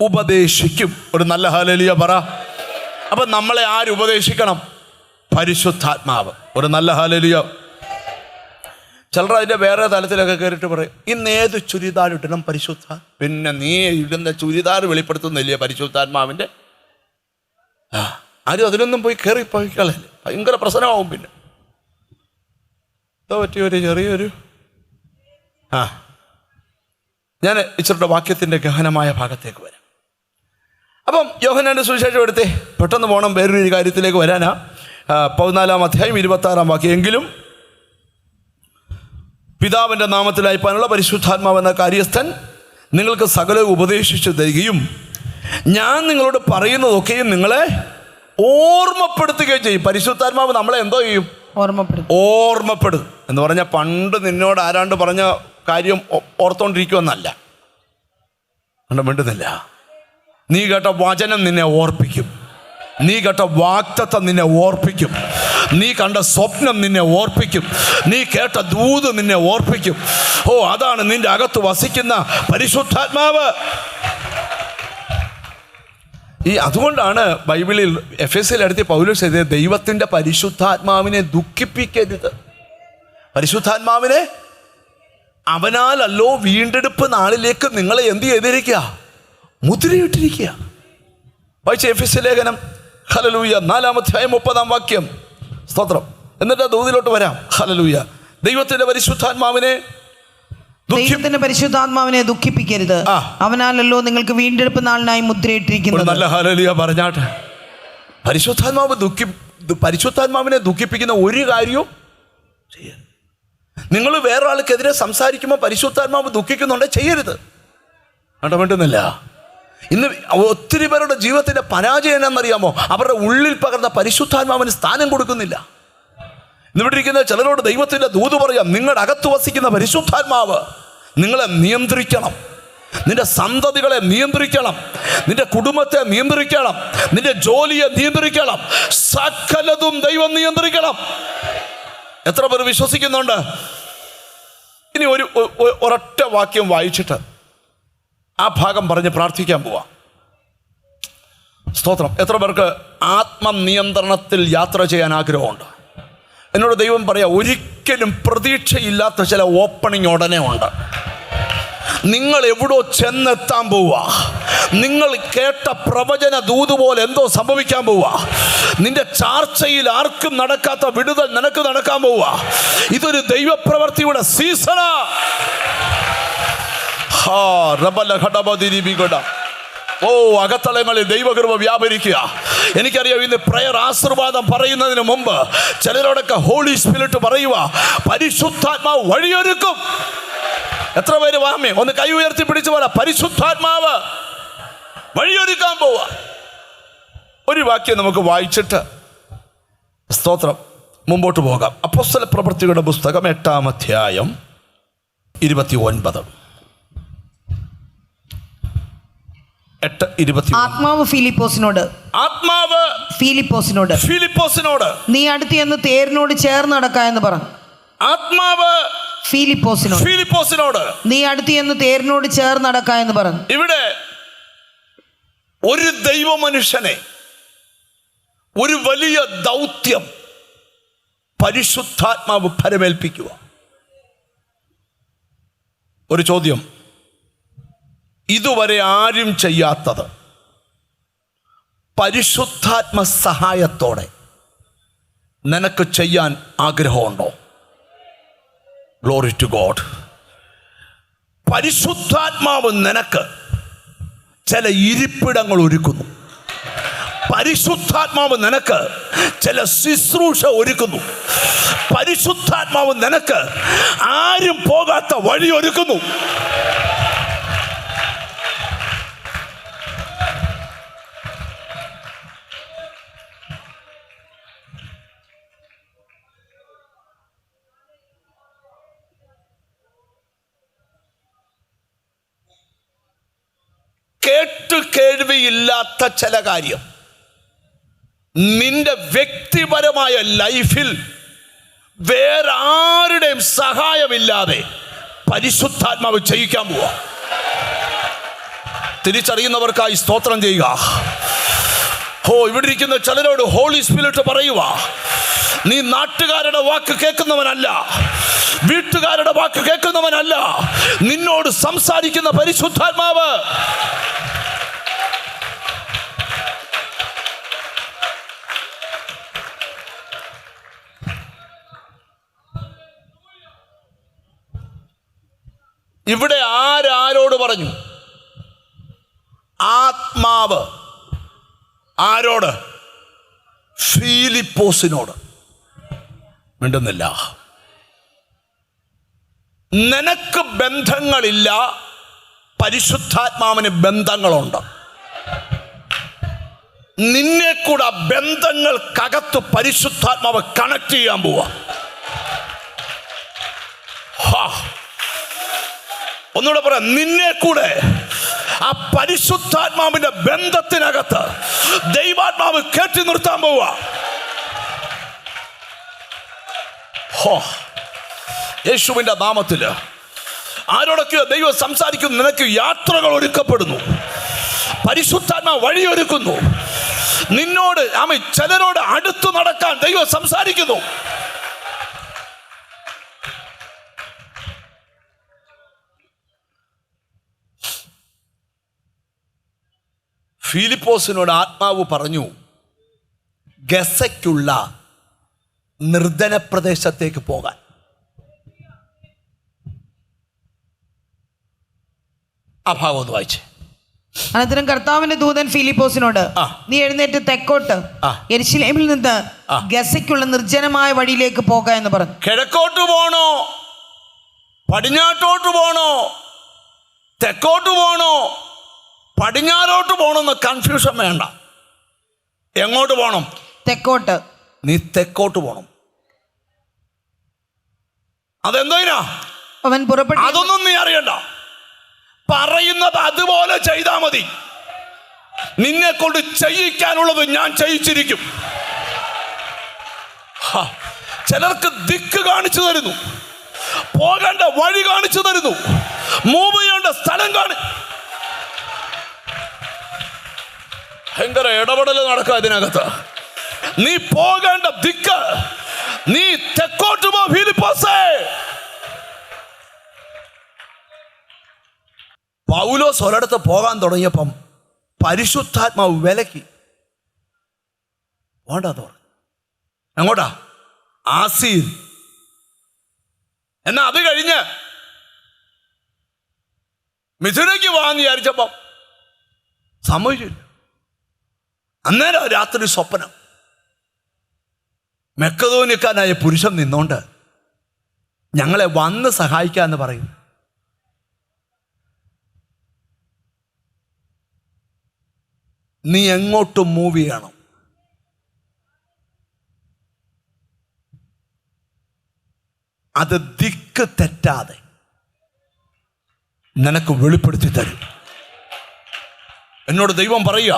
ഉപദേശിക്കും. ഒരു നല്ല ഹല്ലേലൂയ പറ. അപ്പം നമ്മളെ ആര് ഉപദേശിക്കണം? പരിശുദ്ധാത്മാവ്. ഒരു നല്ല ഹല്ലേലൂയ. ചിലർ അതിൻ്റെ വേറെ തലത്തിലൊക്കെ കയറിയിട്ട് പറയും, ഇന്ന് ഏത് ചുരിദാർ ഇടണം പരിശുദ്ധ? പിന്നെ നീ ഇടുന്ന ചുരിദാർ വെളിപ്പെടുത്തുന്നില്ലേ പരിശുദ്ധാത്മാവിൻ്റെ? ആരും അതിലൊന്നും പോയി കയറിപ്പോയിക്കളല്ലേ, ഭയങ്കര പ്രശ്നമാവും. പിന്നെ എന്തോ പറ്റിയൊരു ചെറിയൊരു ഞാൻ ഇച്ചിരുടെ വാക്യത്തിൻ്റെ ഗഹനമായ ഭാഗത്തേക്ക് വരാം. അപ്പം യോഹന്നാന്റെ സുവിശേഷം എടുത്തേ, പെട്ടെന്ന് പോകണം, വേറൊരു കാര്യത്തിലേക്ക് വരാനാ. 14 അധ്യായം 26 വാക്യം. എങ്കിലും പിതാവിൻ്റെ നാമത്തിൽ അയപ്പാനുള്ള പരിശുദ്ധാത്മാവെന്ന കാര്യസ്ഥൻ നിങ്ങൾക്ക് സകലവും ഉപദേശിച്ചു തരികയും ഞാൻ നിങ്ങളോട് പറയുന്നതൊക്കെയും നിങ്ങളെ ഓർമ്മപ്പെടുത്തുകയും ചെയ്യും. പരിശുദ്ധാത്മാവ് നമ്മളെ എന്തോ ചെയ്യും? ഓർമ്മപ്പെടും എന്ന് പറഞ്ഞാൽ പണ്ട് നിന്നോട് ആരാണ്ട് പറഞ്ഞ കാര്യം ഓർത്തോണ്ടിരിക്കുമെന്നല്ല. വേണ്ടുന്നില്ല. നീ കേട്ട വചനം നിന്നെ ഓർപ്പിക്കും. നീ കേട്ട വാഗ്ദത്തം നിന്നെ ഓർപ്പിക്കും. നീ കണ്ട സ്വപ്നം നിന്നെ ഓർപ്പിക്കും. നീ കേട്ട ദൂത് നിന്നെ ഓർപ്പിക്കും. ഓ, അതാണ് നിന്റെ അകത്ത് വസിക്കുന്ന പരിശുദ്ധാത്മാവ്. അതുകൊണ്ടാണ് ബൈബിളിൽ എഫെസ്യരിൽ അടുത്ത് പൗലോസ് എഴുതിയ ദൈവത്തിൻ്റെ പരിശുദ്ധാത്മാവിനെ ദുഃഖിപ്പിക്കരുത്. പരിശുദ്ധാത്മാവിനെ അവനാലല്ലോ വീണ്ടെടുപ്പ് നാളിലേക്ക് നിങ്ങളെ എന്ത് ചെയ്തിരിക്കുക? മുദ്രയിട്ടിരിക്കുക. വായിച്ച എഫെസ്യ ലേഖനം. ഹല്ലേലൂയ. 4 അധ്യായം 30 വാക്യം. സ്തോത്രം. എന്നിട്ട് ദൂതിലോട്ട് വരാം. ഹല്ലേലൂയ. ദൈവത്തിന്റെ പരിശുദ്ധാത്മാവിനെ ദുഃഖിപ്പിക്കരുത്, അവനാലല്ലോ നിങ്ങൾക്ക് വീണ്ടെടുപ്പ് നാളിനായി മുദ്രയിട്ടിരിക്കുന്നത്. നല്ല ഹല്ലേലൂയ പറഞ്ഞാട്ടെ. പരിശുദ്ധാത്മാവ് പരിശുദ്ധാത്മാവിനെ ദുഃഖിപ്പിക്കുന്ന ഒരു കാര്യവും ചെയ്യരുത്. നിങ്ങൾ വേറെ ആൾക്കെതിരെ സംസാരിക്കുമ്പോൾ പരിശുദ്ധാത്മാവ് ദുഃഖിക്കുന്നുണ്ടെങ്കിൽ ചെയ്യരുത്. വേണ്ടുന്നില്ല. ഇന്ന് ഒത്തിരി പേരുടെ ജീവിതത്തിൻ്റെ പരാജയം എന്നറിയാമോ? അവരുടെ ഉള്ളിൽ പകർന്ന പരിശുദ്ധാത്മാവിന് സ്ഥാനം കൊടുക്കുന്നില്ല. ഇന്നിവിടെ ഇരിക്കുന്ന ചിലരോട് ദൈവത്തിൻ്റെ ദൂത് പറയാം, നിങ്ങളുടെ അകത്ത് വസിക്കുന്ന പരിശുദ്ധാത്മാവ് നിങ്ങളെ നിയന്ത്രിക്കണം. നിന്റെ സന്തതികളെ നിയന്ത്രിക്കണം, നിന്റെ കുടുംബത്തെ നിയന്ത്രിക്കണം, നിന്റെ ജോലിയെ നിയന്ത്രിക്കണം, സകലതും ദൈവം നിയന്ത്രിക്കണം. എത്ര പേർ വിശ്വസിക്കുന്നുണ്ട്? ഇനി ഒരൊറ്റ വാക്യം വായിച്ചിട്ട് ആ ഭാഗം പറഞ്ഞ് പ്രാർത്ഥിക്കാൻ പോവാം. സ്തോത്രം. എത്ര പേർക്ക് ആത്മനിയന്ത്രണത്തിൽ യാത്ര ചെയ്യാൻ ആഗ്രഹമുണ്ട്? എന്നോട് ദൈവം പറയാം, ഒരിക്കലും പ്രതീക്ഷയില്ലാത്ത ചില ഓപ്പണിംഗ് ഉടനെ ഉണ്ട്. നിങ്ങൾ എവിടോ ചെന്നെത്താൻ പോവുക. നിങ്ങൾ കേട്ട പ്രവചന ദൂത് പോലെ എന്തോ സംഭവിക്കാൻ പോവുക. നിന്റെ ചാർച്ചയിൽ ആർക്കും നടക്കാത്ത വിടുതൽ നിനക്ക് നടക്കാൻ പോവുക. ഇതൊരു ദൈവപ്രവൃത്തിയുടെ സീസണാ. ഓ, അകത്തളങ്ങളിൽ ദൈവകൃപ വ്യാപരിക്കുക. എനിക്കറിയാം, ഇന്ന് പ്രയർ ആശീർവാദം പറയുന്നതിന് മുമ്പ് ചിലരോടൊക്കെ ഹോളി സ്പിരിറ്റ് പറയുക, പരിശുദ്ധാത്മാവ് വഴിയൊരുക്കും. എത്ര പേര് വാമേ ഒന്ന് കൈ ഉയർത്തി പിടിച്ചു പറ, പരിശുദ്ധാത്മാവ് വഴിയൊരുക്കാൻ പോവാ. ഒരു വാക്യം നമുക്ക് വായിച്ചിട്ട് സ്തോത്രം മുമ്പോട്ട് പോകാം. അപ്പോസ്തല പ്രവൃത്തികളുടെ പുസ്തകം 8-ാം അധ്യായം 29. ആത്മാവ് ഫിലിപ്പോസിനോട് നീ അടുത്ത് എന്ന് തേരിനോട് ചേർന്ന് നടക്ക എന്ന് പറഞ്ഞു. ആത്മാവ് ഫിലിപ്പോസിനോട് നീ അടുത്ത് എന്ന് തേരിനോട് ചേർന്ന് നടക്ക എന്ന് പറഞ്ഞു. ഇവിടെ ഒരു ദൈവമനുഷ്യനെ ഒരു വലിയ ദൗത്യം പരിശുദ്ധാത്മാവ് ഫലമേൽപ്പിക്കുക. ഒരു ചോദ്യം, ഇതുവരെ ആരും ചെയ്യാത്തത് പരിശുദ്ധാത്മ സഹായത്തോടെ നിനക്ക് ചെയ്യാൻ ആഗ്രഹമുണ്ടോ? Glory to God. പരിശുദ്ധാത്മാവ് നിനക്ക് ചില ഇരിപ്പിടങ്ങൾ ഒരുക്കുന്നു. പരിശുദ്ധാത്മാവ് നിനക്ക് ചില ശുശ്രൂഷ ഒരുക്കുന്നു. പരിശുദ്ധാത്മാവ് നിനക്ക് ആരും പോകാത്ത വഴി ഒരുക്കുന്നു. കേൾവിയില്ലാത്ത ചില കാര്യം നിന്റെ വ്യക്തിപരമായ ലൈഫിൽ വേറെ ആരുടെയും സഹായമില്ലാതെ പരിശുദ്ധാത്മാവ് ചെയ്യിക്കാൻ പോവാ. തിരിച്ചറിയുന്നവർക്കായി സ്തോത്രം ചെയ്യുക. ഇവിടെ ഇരിക്കുന്ന ചിലരോട് ഹോളി സ്പിരിറ്റ് പറയുക, നീ നാട്ടുകാരുടെ വാക്ക് കേൾക്കുന്നവനല്ല, വീട്ടുകാരുടെ വാക്ക് കേൾക്കുന്നവനല്ല, നിന്നോട് സംസാരിക്കുന്ന പരിശുദ്ധാത്മാവ്. ഇവിടെ ആരോട് പറഞ്ഞു? ആത്മാവ് ആരോട്? ഫിലിപ്പോസിനോട്. മിണ്ടുന്നില്ല. നിനക്ക് ബന്ധങ്ങളില്ല, പരിശുദ്ധാത്മാവിന് ബന്ധങ്ങളുണ്ട്. നിന്നെ കൂടെ ബന്ധങ്ങൾക്കകത്ത് പരിശുദ്ധാത്മാവ് കണക്ട് ചെയ്യാൻ പോവാ. ഒന്നുകൂടെ പറയാം, നിന്നെ കൂടെ ആ പരിശുദ്ധാത്മാവിന്റെ ബന്ധത്തിനകത്ത് ദൈവാത്മാവ് കെട്ടി നിർത്താൻ പോവാ. യേശുവിന്റെ നാമത്തില് ആരോടൊക്കെയോ ദൈവം സംസാരിക്കുന്നു. നിനക്ക് യാത്രകൾ ഒരുക്കപ്പെടുന്നു, പരിശുദ്ധാത്മാവ് വഴിയൊരുക്കുന്നു. നിന്നോട് ചിലരോട് അടുത്തു നടക്കാൻ ദൈവം സംസാരിക്കുന്നു. ഫിലിപ്പോസിനോട് ആത്മാവ് പറഞ്ഞു, ഗസയ്ക്കുള്ള നിർജ്ജന പ്രദേശത്തേക്ക് പോകാൻ. ആ ഭാഗം ഒന്ന് വായിച്ചേ. അനന്തരം കർത്താവിന്റെ ദൂതൻ ഫിലിപ്പോസിനോട്, ആ. നീ എഴുന്നേറ്റ് തെക്കോട്ട് ആ. യെരുശലേമിൽ നിന്ന് ആ. ഗസയ്ക്കുള്ള നിർജ്ജനമായ വഴിയിലേക്ക് പോക എന്ന് പറഞ്ഞു. കിഴക്കോട്ട് പോണോ, പടിഞ്ഞാട്ടോട്ട് പോണോ, തെക്കോട്ട് പോണോ, പടിഞ്ഞാറോട്ട് പോകണമെന്ന് കൺഫ്യൂഷൻ വേണ്ട. എങ്ങോട്ട് പോകണം? തെക്കോട്ട്. നീ തെക്കോട്ട് പോകണം. അതെന്തിനാ? അവൻ പുറപ്പെട്ടു. അതൊന്നും നീ അറിയണ്ട. പറയുന്നത് അതുപോലെ ചെയ്താൽ മതി. നിന്നെ കൊണ്ട് ചെയ്യിക്കാനുള്ളത് ഞാൻ ചെയ്യിച്ചിരിക്കും. ചിലർക്ക് ദിക്ക് കാണിച്ചു തരുന്നു, പോകേണ്ട വഴി കാണിച്ചു തരുന്നു, മൂവ് ചെയ്യേണ്ട സ്ഥലം ഭയങ്കര ഇടപെടൽ നടക്കുക ഇതിനകത്ത്. നീ പോകേണ്ട ദിക്ക്, നീ തെക്കോട്ട് പോ ഫിലിപ്പോസേ. പൗലോസ് ഒരിടത്ത് പോകാൻ തുടങ്ങിയപ്പം പരിശുദ്ധാത്മാവ് വിലക്കി വേണ്ടാന്ന് പറഞ്ഞു. എങ്ങോട്ടാ? ആസിയിൽ. എന്നാ അത് കഴിഞ്ഞ് മിഥുനയ്ക്ക് പോകാന്ന് വിചാരിച്ചപ്പം സമ്മതിച്ചില്ല. അന്നേരം രാത്രി സ്വപ്നം, മെക്കദോന്യക്കാരനായ പുരുഷൻ നിന്നോണ്ട് ഞങ്ങളെ വന്ന് സഹായിക്കാന്ന് പറയും. നീ എങ്ങോട്ടും മൂവ് ചെയ്യണം. അത് ദിക്ക് തെറ്റാതെ നിനക്ക് വെളിപ്പെടുത്തി തരും. എന്നോട് ദൈവം പറയുക,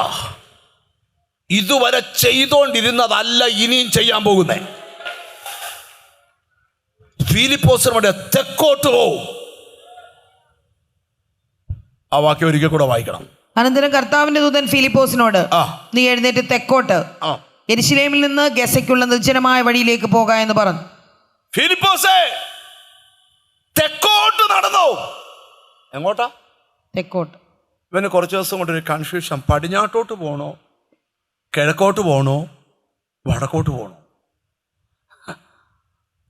ഇതുവരെ ചെയ്തോണ്ടിരുന്നതല്ല ഇനിയും ചെയ്യാൻ പോകുന്നേ. ഫിലിപ്പോസിനോട് തെക്കോട്ട് പോവും. ആ വാക്യം ഒരിക്കൽ കൂടെ വായിക്കണം. അനന്തരം കർത്താവിന്റെ ദൂതൻ ഫിലിപ്പോസിനോട്, നീ എഴുന്നേറ്റ് തെക്കോട്ട് യെരുശലേമിൽ നിന്ന് ഗസയ്ക്കുള്ള നിർജ്ജനമായ വഴിയിലേക്ക് പോക എന്ന് പറഞ്ഞു. ഫിലിപ്പോസേ, തെക്കോട്ട് നടന്നോ? എങ്ങോട്ടാ? തെക്കോട്ട്. ഇവന് കുറച്ച് ദിവസം കൊണ്ടൊരു കൺഫ്യൂഷൻ. പടിഞ്ഞാട്ടോട്ട് പോകണോ, കിഴക്കോട്ട് പോകണോ, വടക്കോട്ട് പോകണോ?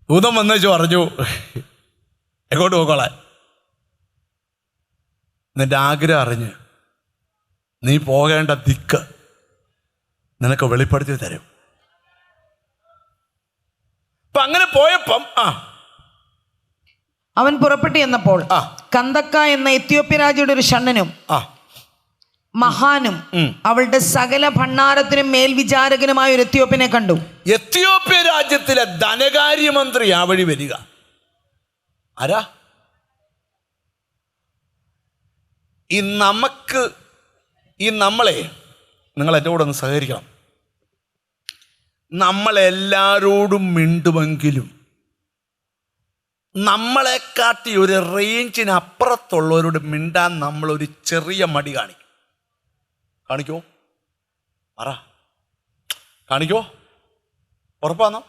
ദൂതം വന്നേച്ചു പറഞ്ഞു, എങ്ങോട്ട് പോക്കോളാൻ. നിന്റെ ആഗ്രഹം അറിഞ്ഞ് നീ പോകേണ്ട ദിക്ക് നിനക്ക് വെളിപ്പെടുത്തി തരും. അപ്പൊ അങ്ങനെ പോയപ്പം അവൻ പുറപ്പെട്ടു എന്നപ്പോൾ കന്ദക്ക എന്ന എത്യോപ്യ രാജയുടെ ഒരു ഷണ്ണനും മഹാനും അവളുടെ സകല ഭണ്ഡാരത്തിനും മേൽവിചാരകനുമായ ഒരു എത്യോപ്യനെ കണ്ടു. എത്യോപ്യ രാജ്യത്തിലെ ധനകാര്യമന്ത്രി ആ വഴി വരിക. ആരാ? നമ്മളെ നിങ്ങൾ എൻ്റെ കൂടെ ഒന്ന് സഹകരിക്കണം. നമ്മളെല്ലാവരോടും മിണ്ടുമെങ്കിലും നമ്മളെക്കാട്ടി ഒരു റേഞ്ചിനപ്പുറത്തുള്ളവരോട് മിണ്ടാൻ നമ്മളൊരു ചെറിയ മടി കാണിക്കോ? പറ, കാണിക്കോ? ഉറപ്പാന്നോ?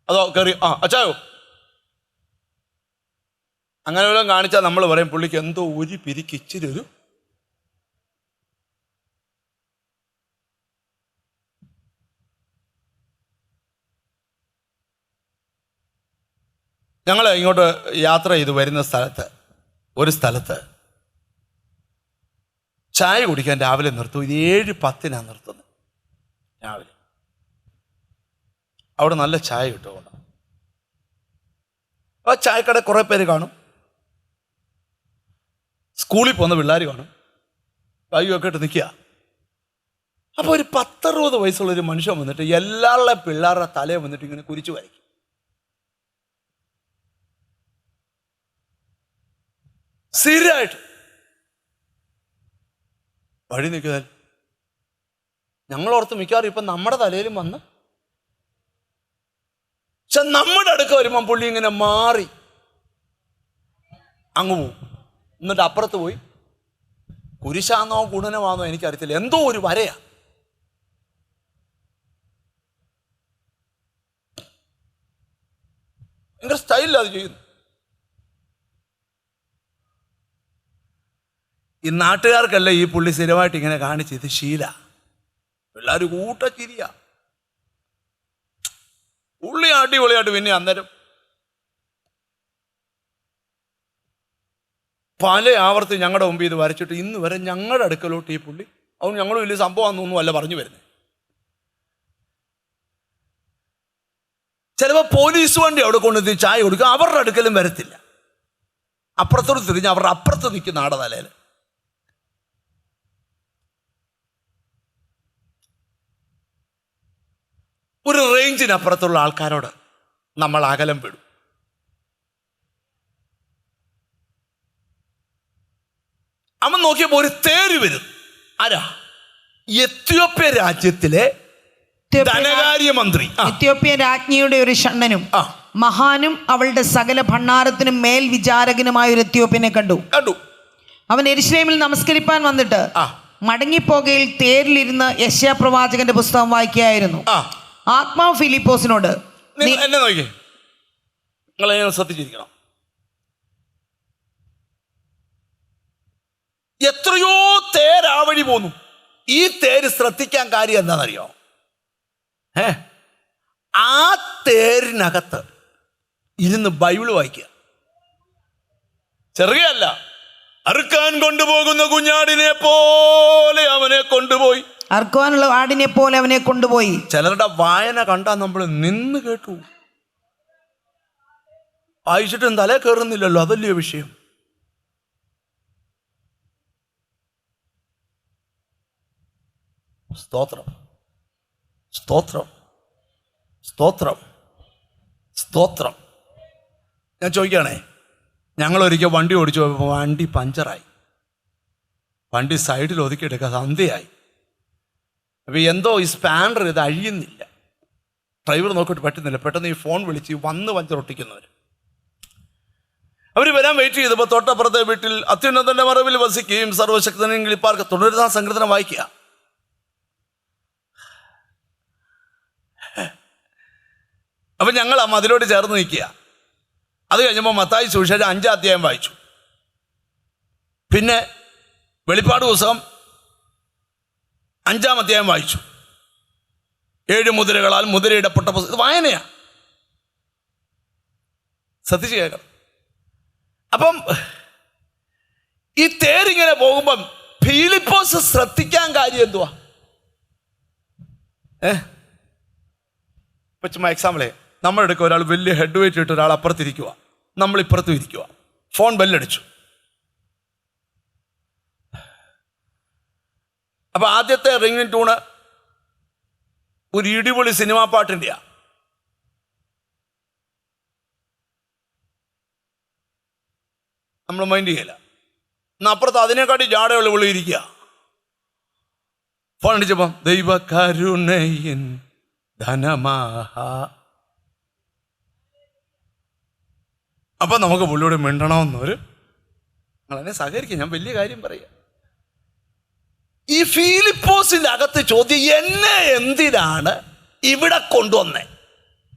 അതോ കയറി അച്ചായോ അങ്ങനെ വല്ലതും കാണിച്ചാൽ നമ്മൾ പറയും പുള്ളിക്ക് എന്തോ ഒരു പിരിക്ക് ഇച്ചിരി ഒരു ഞങ്ങൾ ഇങ്ങോട്ട് യാത്ര ചെയ്ത് വരുന്ന ഒരു സ്ഥലത്ത് ചായ കുടിക്കാൻ രാവിലെ നിർത്തും. ഇത് 7:10 നിർത്തുന്നത് രാവിലെ. അവിടെ നല്ല ചായ കിട്ടുകൊണ്ട് ആ ചായക്കട കുറേ പേര് കാണും. സ്കൂളിൽ പോകുന്ന പിള്ളേർ കാണും. ബാഗൊക്കെ ഇട്ട് നിൽക്കുക. അപ്പോൾ ഒരു 10-60 വയസ്സുള്ളൊരു മനുഷ്യൻ വന്നിട്ട് എല്ലാവരുടെ പിള്ളേരുടെ തലയിൽ വന്നിട്ട് ഇങ്ങനെ കുരിച്ചു വരയ്ക്കും. സ്ഥിരമായിട്ട് വഴി നിൽക്കുക. ഞങ്ങളോർത്ത് മിക്കവാറും ഇപ്പം നമ്മുടെ തലയിലും വന്ന്, പക്ഷെ നമ്മുടെ അടുക്ക വരുമ്പം പുള്ളി ഇങ്ങനെ മാറി അങ്ങ് പോവും. എന്നിട്ട് അപ്പുറത്ത് പോയി കുരിശാന്നോ ഗുണനമാണോ എനിക്കറിയത്തില്ല, എന്തോ ഒരു വരയാ. ഭയങ്കര സ്റ്റൈലിൽ അത് ചെയ്യുന്നു. ഈ നാട്ടുകാർക്കല്ല ഈ പുള്ളി സ്ഥിരമായിട്ട് ഇങ്ങനെ കാണിച്ച് ഇത് ശീല. പിള്ളേർ കൂട്ടച്ചിരിയ. പുള്ളി അടിപൊളിയായിട്ട് പിന്നെ അന്നേരം പല ആവർത്തി ഞങ്ങളുടെ മുമ്പ് ഇത് വരച്ചിട്ട് ഇന്ന് വരെ ഞങ്ങളുടെ അടുക്കലോട്ട് ഈ പുള്ളി അതുകൊണ്ട് ഞങ്ങൾ വലിയ സംഭവമാണെന്നൊന്നും അല്ല പറഞ്ഞു വരുന്നത്. ചിലപ്പോൾ പോലീസ് വണ്ടി അവിടെ കൊണ്ടുവന്ന് ചായ കൊടുക്കുക, അവരുടെ അടുക്കലും വരത്തില്ല. അപ്പുറത്തോട് തിരിഞ്ഞ് അവരുടെ അപ്പുറത്ത് നിൽക്കുന്ന ആടെ തലയിൽ. ഒരു റേഞ്ചിനപ്പുറത്തുള്ള ആൾക്കാരോട് നമ്മൾ അകലം വിടും. അവൻ നോക്കിയപ്പോൾ ഒരു തേര് വരും. ആരാ? എത്യോപ്യ രാജ്യത്തിലെ ധനകാര്യമന്ത്രി, എത്യോപ്യ രാജ്ഞിയുടെ ഒരു ഷണ്ണനും മഹാനും അവളുടെ സകല ഭണ്ഡാരത്തിനും മേൽ വിചാരകനുമായ ഒരു എത്യോപ്യനെ കണ്ടു. അവൻ യെരൂശലേമിൽ നമസ്കരിപ്പാൻ വന്നിട്ട് മടങ്ങിപ്പോകയിൽ തേരിലിരുന്ന് യെശയ്യാ പ്രവാചകന്റെ പുസ്തകം വായിക്കുകയായിരുന്നു. ആത്മാവ് ഫിലിപ്പോസിനോട്, എന്നെ നോക്കിയേ, നിങ്ങൾ ശ്രദ്ധിച്ചിരിക്കണം. എത്രയോ തേരാവഴി പോന്നു. ഈ തേര് ശ്രദ്ധിക്കാൻ കാര്യം എന്താണെന്നറിയോ? ആ തേരിനകത്ത് ഇരുന്ന് ബൈബിള് വായിക്കുക. ചെറുകയല്ല, അറുക്കാൻ കൊണ്ടുപോകുന്ന കുഞ്ഞാടിനെ പോലെ അവനെ കൊണ്ടുപോയി. അറുക്കാനുള്ള ആടിനെ പോലെ അവനെ കൊണ്ടുപോയി. ചിലരുടെ വായന കണ്ടാൽ നമ്മൾ നിന്ന് കേട്ടു, വായിച്ചിട്ടും തലേ കയറുന്നില്ലല്ലോ. അതല്ലയോ വിഷയം. സ്തോത്രം, സ്തോത്രം, സ്തോത്രം, സ്തോത്രം. ഞാൻ ചോദിക്കുകയാണേ, ഞങ്ങളൊരിക്കൽ വണ്ടി ഓടിച്ചു പോയപ്പോൾ വണ്ടി പഞ്ചറായി. വണ്ടി സൈഡിൽ ഒതുക്കിയെടുക്കുക, സന്ധ്യയായി. അപ്പോൾ എന്തോ ഈ സ്പാനർ ഇത് അഴിയുന്നില്ല. ഡ്രൈവർ നോക്കിയിട്ട് പറ്റുന്നില്ല. പെട്ടെന്ന് ഈ ഫോൺ വിളിച്ച് വന്ന് പഞ്ചർ ഒട്ടിക്കുന്നവർ. അവർ വരാൻ വെയിറ്റ് ചെയ്തപ്പോൾ തൊട്ടപ്പുറത്തെ വീട്ടിൽ അത്യുന്നതന്റെ മറവിൽ വസിക്കുകയും സർവശക്തനെയും കിളിപ്പാർക്ക് തുടരുന്ന സങ്കീർത്തനം വായിക്കുക. അപ്പം ഞങ്ങൾ ആ മതിലോട്ട് ചേർന്ന് നിൽക്കുക. അത് കഴിഞ്ഞപ്പോൾ മത്തായി സുവിശേഷം 5-ാം അധ്യായം വായിച്ചു. പിന്നെ വെളിപ്പാട് പുസ്തകം 5-ാം അധ്യായം വായിച്ചു. 7 മുദ്രകളാൽ മുദ്രയിടപ്പെട്ട പുസ്തകം. ഇത് വായനയാ, ശ്രദ്ധിച്ച് കേൾക്കണം. അപ്പം ഈ തേരിങ്ങനെ പോകുമ്പം ഫിലിപ്പോസ് ശ്രദ്ധിക്കാൻ കാര്യം എന്തുവാ? ഇപ്പം ചുമ്മാ എക്സാമ്പിളേ, നമ്മുടെ അടുക്ക ഒരാൾ വലിയ ഹെഡ് വെയിറ്റ് ഇട്ട് ഒരാൾ അപ്പുറത്തിരിക്കുക, നമ്മളിപ്പുറത്തും ഇരിക്കുക. ഫോൺ ബെല്ലടിച്ചു. അപ്പം ആദ്യത്തെ റിംഗിങ് ട്യൂണ് ഒരു ഇടിപൊളി സിനിമാ പാട്ടിൻ്റെയാ. നമ്മൾ മൈൻഡ് ചെയ്യില്ല. എന്നാൽ അപ്പുറത്ത് അതിനെക്കാട്ടി ജാടയുള്ള വിളി ഇരിക്കുക. ഫോൺ അടിച്ചപ്പം ദൈവകരുണയൻ ധനമാഹ. അപ്പം നമുക്ക് പുള്ളിയോട് മിണ്ടണമെന്നൊരു നിങ്ങളെന്നെ സഹകരിക്കുക. ഞാൻ വലിയ കാര്യം പറയാം. ഈ ഫിലിപ്പോസിൻ്റെ അകത്ത് ചോദ്യം, എന്നെ എന്തിനാണ് ഇവിടെ കൊണ്ടുവന്നേ?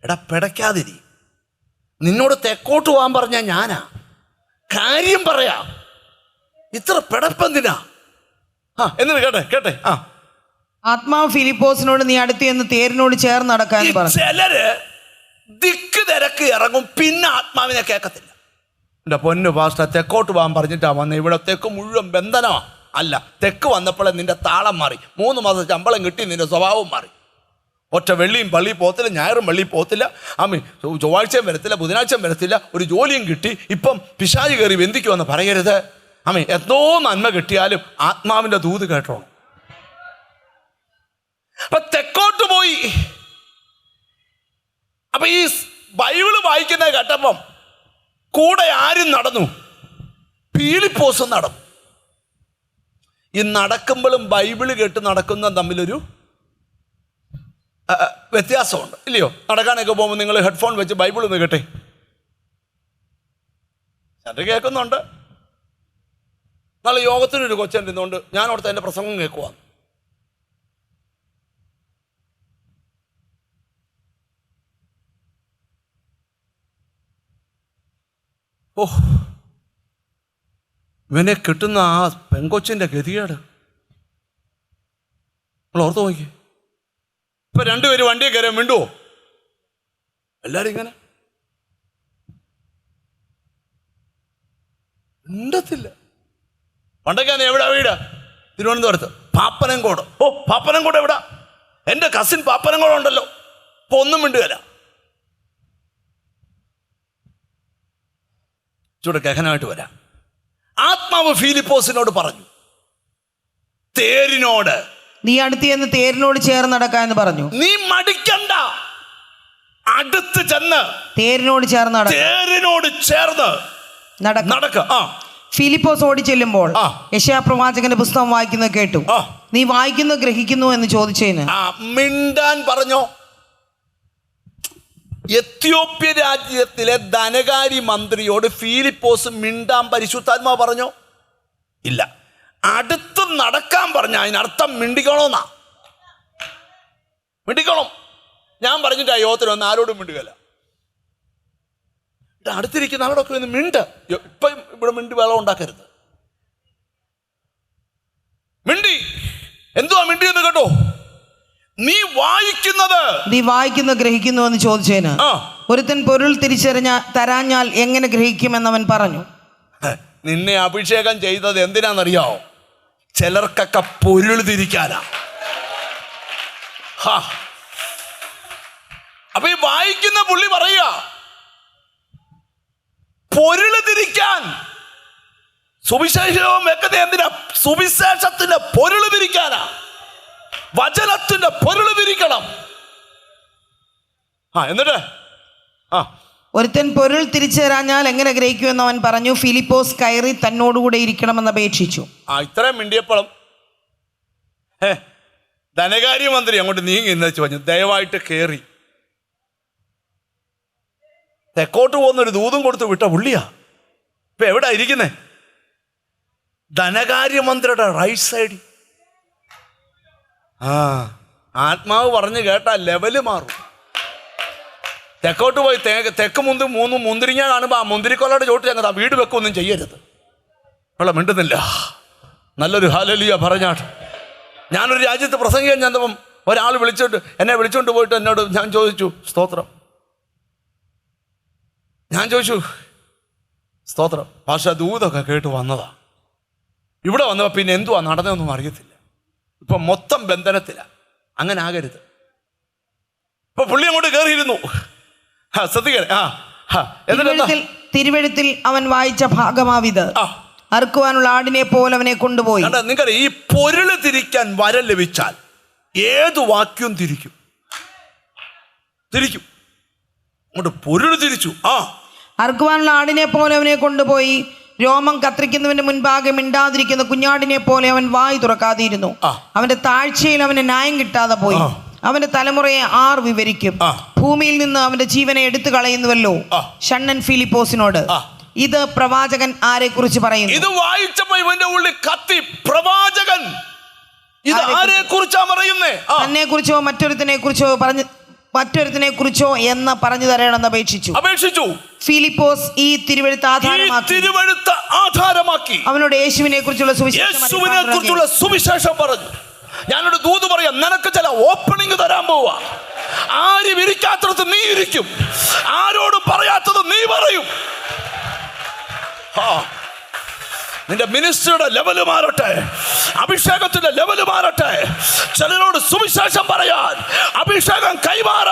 എടാ പിടയ്ക്കാതിരി, നിന്നോട് തെക്കോട്ട് പോകാൻ പറഞ്ഞ ഞാനാ, കാര്യം പറയാം, ഇത്ര പിടപ്പെന്തിനാ? എന്നിട്ട് കേട്ടെ കേട്ടെ. ആത്മാവ് ഫിലിപ്പോസിനോട്, നീ അടുത്ത് എന്ന് തേരിനോട് ചേർന്ന് നടക്കാൻ പറഞ്ഞു. ചിലര് ദിക്ക് തിരക്ക് ഇറങ്ങും, പിന്നെ ആത്മാവിനെ കേൾക്കത്തില്ല. എൻ്റെ പൊന്നു പാസ്റ്റർ, തെക്കോട്ട് പോകാൻ പറഞ്ഞിട്ടാ വന്നത്. ഇവിടെ തെക്ക് മുഴുവൻ ബന്ധനമാ. അല്ല, തെക്ക് വന്നപ്പോഴേ നിന്റെ താളം മാറി. 3 മാസം ശമ്പളം കിട്ടി, നിന്റെ സ്വഭാവം മാറി. ഒറ്റ വെള്ളിയും പള്ളിയിൽ പോകത്തില്ല, ഞായറും പള്ളിയിൽ പോകത്തില്ല, ചൊവ്വാഴ്ചയും വരത്തില്ല, ബുധനാഴ്ചയും വരത്തില്ല. ഒരു ജോലിയും കിട്ടി, ഇപ്പം പിശാച് കയറി ബന്ധിക്കുമെന്ന് പറയരുത്. എന്തോ നന്മ കിട്ടിയാലും ആത്മാവിൻ്റെ ദൂത് കേട്ടോ. അപ്പൊ തെക്കോട്ട് പോയി. അപ്പൊ ഈ ബൈബിള് വായിക്കുന്നത് കേട്ടപ്പം കൂടെ ആരും നടന്നു? ഫിലിപ്പോസും നടന്നു. ഈ നടക്കുമ്പോഴും ബൈബിള് കേട്ട് നടക്കുന്ന തമ്മിലൊരു വ്യത്യാസമുണ്ട്, ഇല്ലയോ? നടക്കാനൊക്കെ പോകുമ്പോൾ നിങ്ങൾ ഹെഡ്ഫോൺ വെച്ച് ബൈബിൾ ഒന്ന് കേട്ടെ. അത് കേൾക്കുന്നുണ്ട്. നല്ല യോഗത്തിനൊരു കൊച്ചൻ ഇരുന്നുകൊണ്ട് ഞാൻ അവിടുത്തെ എൻ്റെ പ്രസംഗം കേൾക്കുവാ. ഇവനെ കിട്ടുന്ന ആ പെങ്കൊച്ചിൻ്റെ ഗതികേട് നമ്മൾ ഓർത്ത് നോക്കി. ഇപ്പൊ 2 പേര് വണ്ടിയെ കയറാൻ മിണ്ടുവോ? എല്ലാരും ഇങ്ങനെ ഉണ്ടത്തില്ല. പണ്ടൊക്കെ എവിടെ വീട്? തിരുവനന്തപുരത്ത് പാപ്പനംകോട്. ഓ, പാപ്പനംകോട് എവിടാ? എൻ്റെ കസിൻ പാപ്പനംകോട് ഉണ്ടല്ലോ. ഇപ്പൊ ഒന്നും മിണ്ടുകയില്ല. ചൂടെ ഗഹനമായിട്ട് വരാം. ആത്മാവ് ഫിലിപ്പോസിനോട് പറഞ്ഞു, തേരിനോട് നീ അടുത്ത് ചെന്ന് തേരിനോട് ചേർന്ന് നടക്കാന്ന് പറഞ്ഞു. നീ മടിക്കണ്ട, അടുത്ത് ചെന്ന് തേരിനോട് ചേർന്ന് നടക്ക. ഫിലിപ്പോസ് ഓടി ചെല്ലുമ്പോൾ യെശയ്യാ പ്രവാചകന്റെ പുസ്തകം വായിക്കുന്നത് കേട്ടു. നീ വായിക്കുന്നു ഗ്രഹിക്കുന്നു എന്ന് ചോദിച്ചതിന് മിണ്ടാൻ പറഞ്ഞോ? എത്യോപ്യ രാജ്യത്തിലെ ധനകാര്യ മന്ത്രിയോട് ഫിലിപ്പോസ് മിണ്ടാൻ പരിശുദ്ധാത്മാവ് പറഞ്ഞോ? ഇല്ല. അടുത്ത് നടക്കാൻ പറഞ്ഞ അതിനർത്ഥം മിണ്ടിക്കണോന്നാ. മിണ്ടിക്കണം. ഞാൻ പറഞ്ഞിട്ട് യോഗത്തിന് വന്ന് ആരോടും മിണ്ടുകയില്ല. അടുത്തിരിക്കുന്ന അവിടെയൊക്കെ ഒന്ന് മിണ്ട്. ഇപ്പം ഇവിടെ മിണ്ടി വെള്ളം ഉണ്ടാക്കരുത്. മിണ്ടി എന്തുവാ മിണ്ടിയെന്ന് കേട്ടോ? നീ വായിക്കുന്നത് ഗ്രഹിക്കുന്നു എന്ന് ചോദിച്ചതിന് ഒരുത്തൻ പൊരുൾ തരാഞ്ഞാൽ എങ്ങനെ ഗ്രഹിക്കുമെന്നവൻ പറഞ്ഞു. നിന്നെ അഭിഷേകം ചെയ്തത് എന്തിനാണെന്നറിയാവോ? ചിലർക്കൊക്കെ പൊരുൾ തിരിക്കാനാ. അപ്പൊ ഈ വായിക്കുന്ന പുള്ളി പറയുക പൊരുൾ തിരിക്കാൻ. സുവിശേഷവും വെക്കുന്നത് എന്തിനാ? സുവിശേഷത്തിന്റെ പൊരുൾ തിരിക്കാനാ. വചനത്തിന്റെ പൊരുൾ തിരിക്കണം. എന്നിട്ട് ഒരുത്തൻ പൊരുൾ തിരിച്ചു തരാഞ്ഞാൽ എങ്ങനെ ഗ്രഹിക്കുമെന്ന് അവൻ പറഞ്ഞു. ഫിലിപ്പോസ് കയറി തന്നോടുകൂടെ ഇരിക്കണമെന്ന് അപേക്ഷിച്ചു. ഇത്രയും മിണ്ടിയപ്പോഴും ധനകാര്യമന്ത്രി അങ്ങോട്ട് നീങ്ങി എന്ന് വെച്ച് പറഞ്ഞു, ദയവായിട്ട് കയറി. തെക്കോട്ട് പോകുന്നൊരു ദൂതും കൊടുത്ത് വിട്ട പുള്ളിയാ. ഇപ്പൊ എവിടാ ഇരിക്കുന്നേ? ധനകാര്യമന്ത്രിയുടെ റൈറ്റ് സൈഡിൽ. ആത്മാവ് പറഞ്ഞു കേട്ടാ ലെവല് മാറും. തെക്കോട്ട് പോയി തെക്ക് മൂന്ന് മുന്തിരിങ്ങ കാണുമ്പോൾ ആ മുന്തിരിക്കൊല്ലയുടെ ചോട്ട് ഞങ്ങൾ വീട് വെക്കൊന്നും ചെയ്യരുത്. വെള്ളം മിണ്ടുന്നില്ല. നല്ലൊരു ഹല്ലേലൂയ പറഞ്ഞാട്ട്. ഞാനൊരു രാജ്യത്ത് പ്രസംഗിക്കാൻ ചെന്നപ്പം ഒരാൾ എന്നെ വിളിച്ചോണ്ട് പോയിട്ട് എന്നോട് ഞാൻ ചോദിച്ചു സ്തോത്രം. ഭാഷ ദൂതൊക്കെ കേട്ട് വന്നതാ. ഇവിടെ വന്നപ്പോൾ പിന്നെ എന്തുവാ നടന്നതൊന്നും അറിയത്തില്ല. ഇപ്പൊ മൊത്തം ബന്ധനത്തില. അങ്ങനെ ആകരുത്. ഇപ്പൊ പുള്ളി അങ്ങോട്ട് കയറിയിരുന്നു. തിരുവെഴുത്തിൽ അവൻ വായിച്ച ഭാഗമാവിത്. അറുക്കുവാനുള്ള ആടിനെ പോലെ അവനെ കൊണ്ടുപോയി. നിങ്ങൾക്കറിയാം, ഈ പൊരുള് തിരിക്കാൻ വരം ലഭിച്ചാൽ ഏത് വാക്യവും തിരിക്കും. അങ്ങോട്ട് പൊരുള് തിരിച്ചു. അറുക്കുവാനുള്ള ആടിനെ പോലെ അവനെ കൊണ്ടുപോയി. രോമം കത്രിക്കുന്നവന്റെ മുൻപാകെ മിണ്ടാതിരിക്കുന്ന കുഞ്ഞാടിനെ പോലെ അവൻ വായി തുറക്കാതിരുന്നു. അവന്റെ താഴ്ചയിൽ അവന് ന്യായം കിട്ടാതെ പോയി. അവന്റെ തലമുറയെ ആർ വിവരിക്കും? ഭൂമിയിൽ നിന്ന് അവന്റെ ജീവനെ എടുത്തു കളയുന്നുവല്ലോ. ഷണ്ണൻ ഫിലിപ്പോസിനോട് ഇത് പ്രവാചകൻ ആരെ കുറിച്ച് പറയുന്നു? ഇത് വായിച്ചപ്പോ ഇവന്റെ ഉള്ളിൽ കത്തി. പ്രവാചകൻ ഇത് ആരെ കുറിച്ചാ പറയുന്നേ? തന്നെ കുറിച്ചോ മറ്റൊരുത്തിനെ കുറിച്ചോ എന്ന് പറഞ്ഞു തരണമെന്ന് അപേക്ഷിച്ചു. ഫിലിപ്പോസ് ഈ തിരുവെഴുത്ത് ആധാരമാക്കി അവനോട് യേശുവിനെ കുറിച്ചുള്ള സുവിശേഷം പറഞ്ഞു. ഞാനൊരു ദൂത് പറയാം, നിനക്ക് ചില ഓപ്പണിംഗ് തരാൻ പോവാ. ആരും ഇരിക്കാത്തത് നീ ഇരിക്കും, ആരോടും പറയാത്തത് നീ പറയും. നിന്റെ മിനിസ്ട്രിയുടെ ലെവല് മാറട്ടെ, അഭിഷേകത്തിന്റെ ലെവല് മാറട്ടെ. ചിലരോട് സുവിശേഷം പറയാൻ അഭിഷേകം കൈമാറാൻ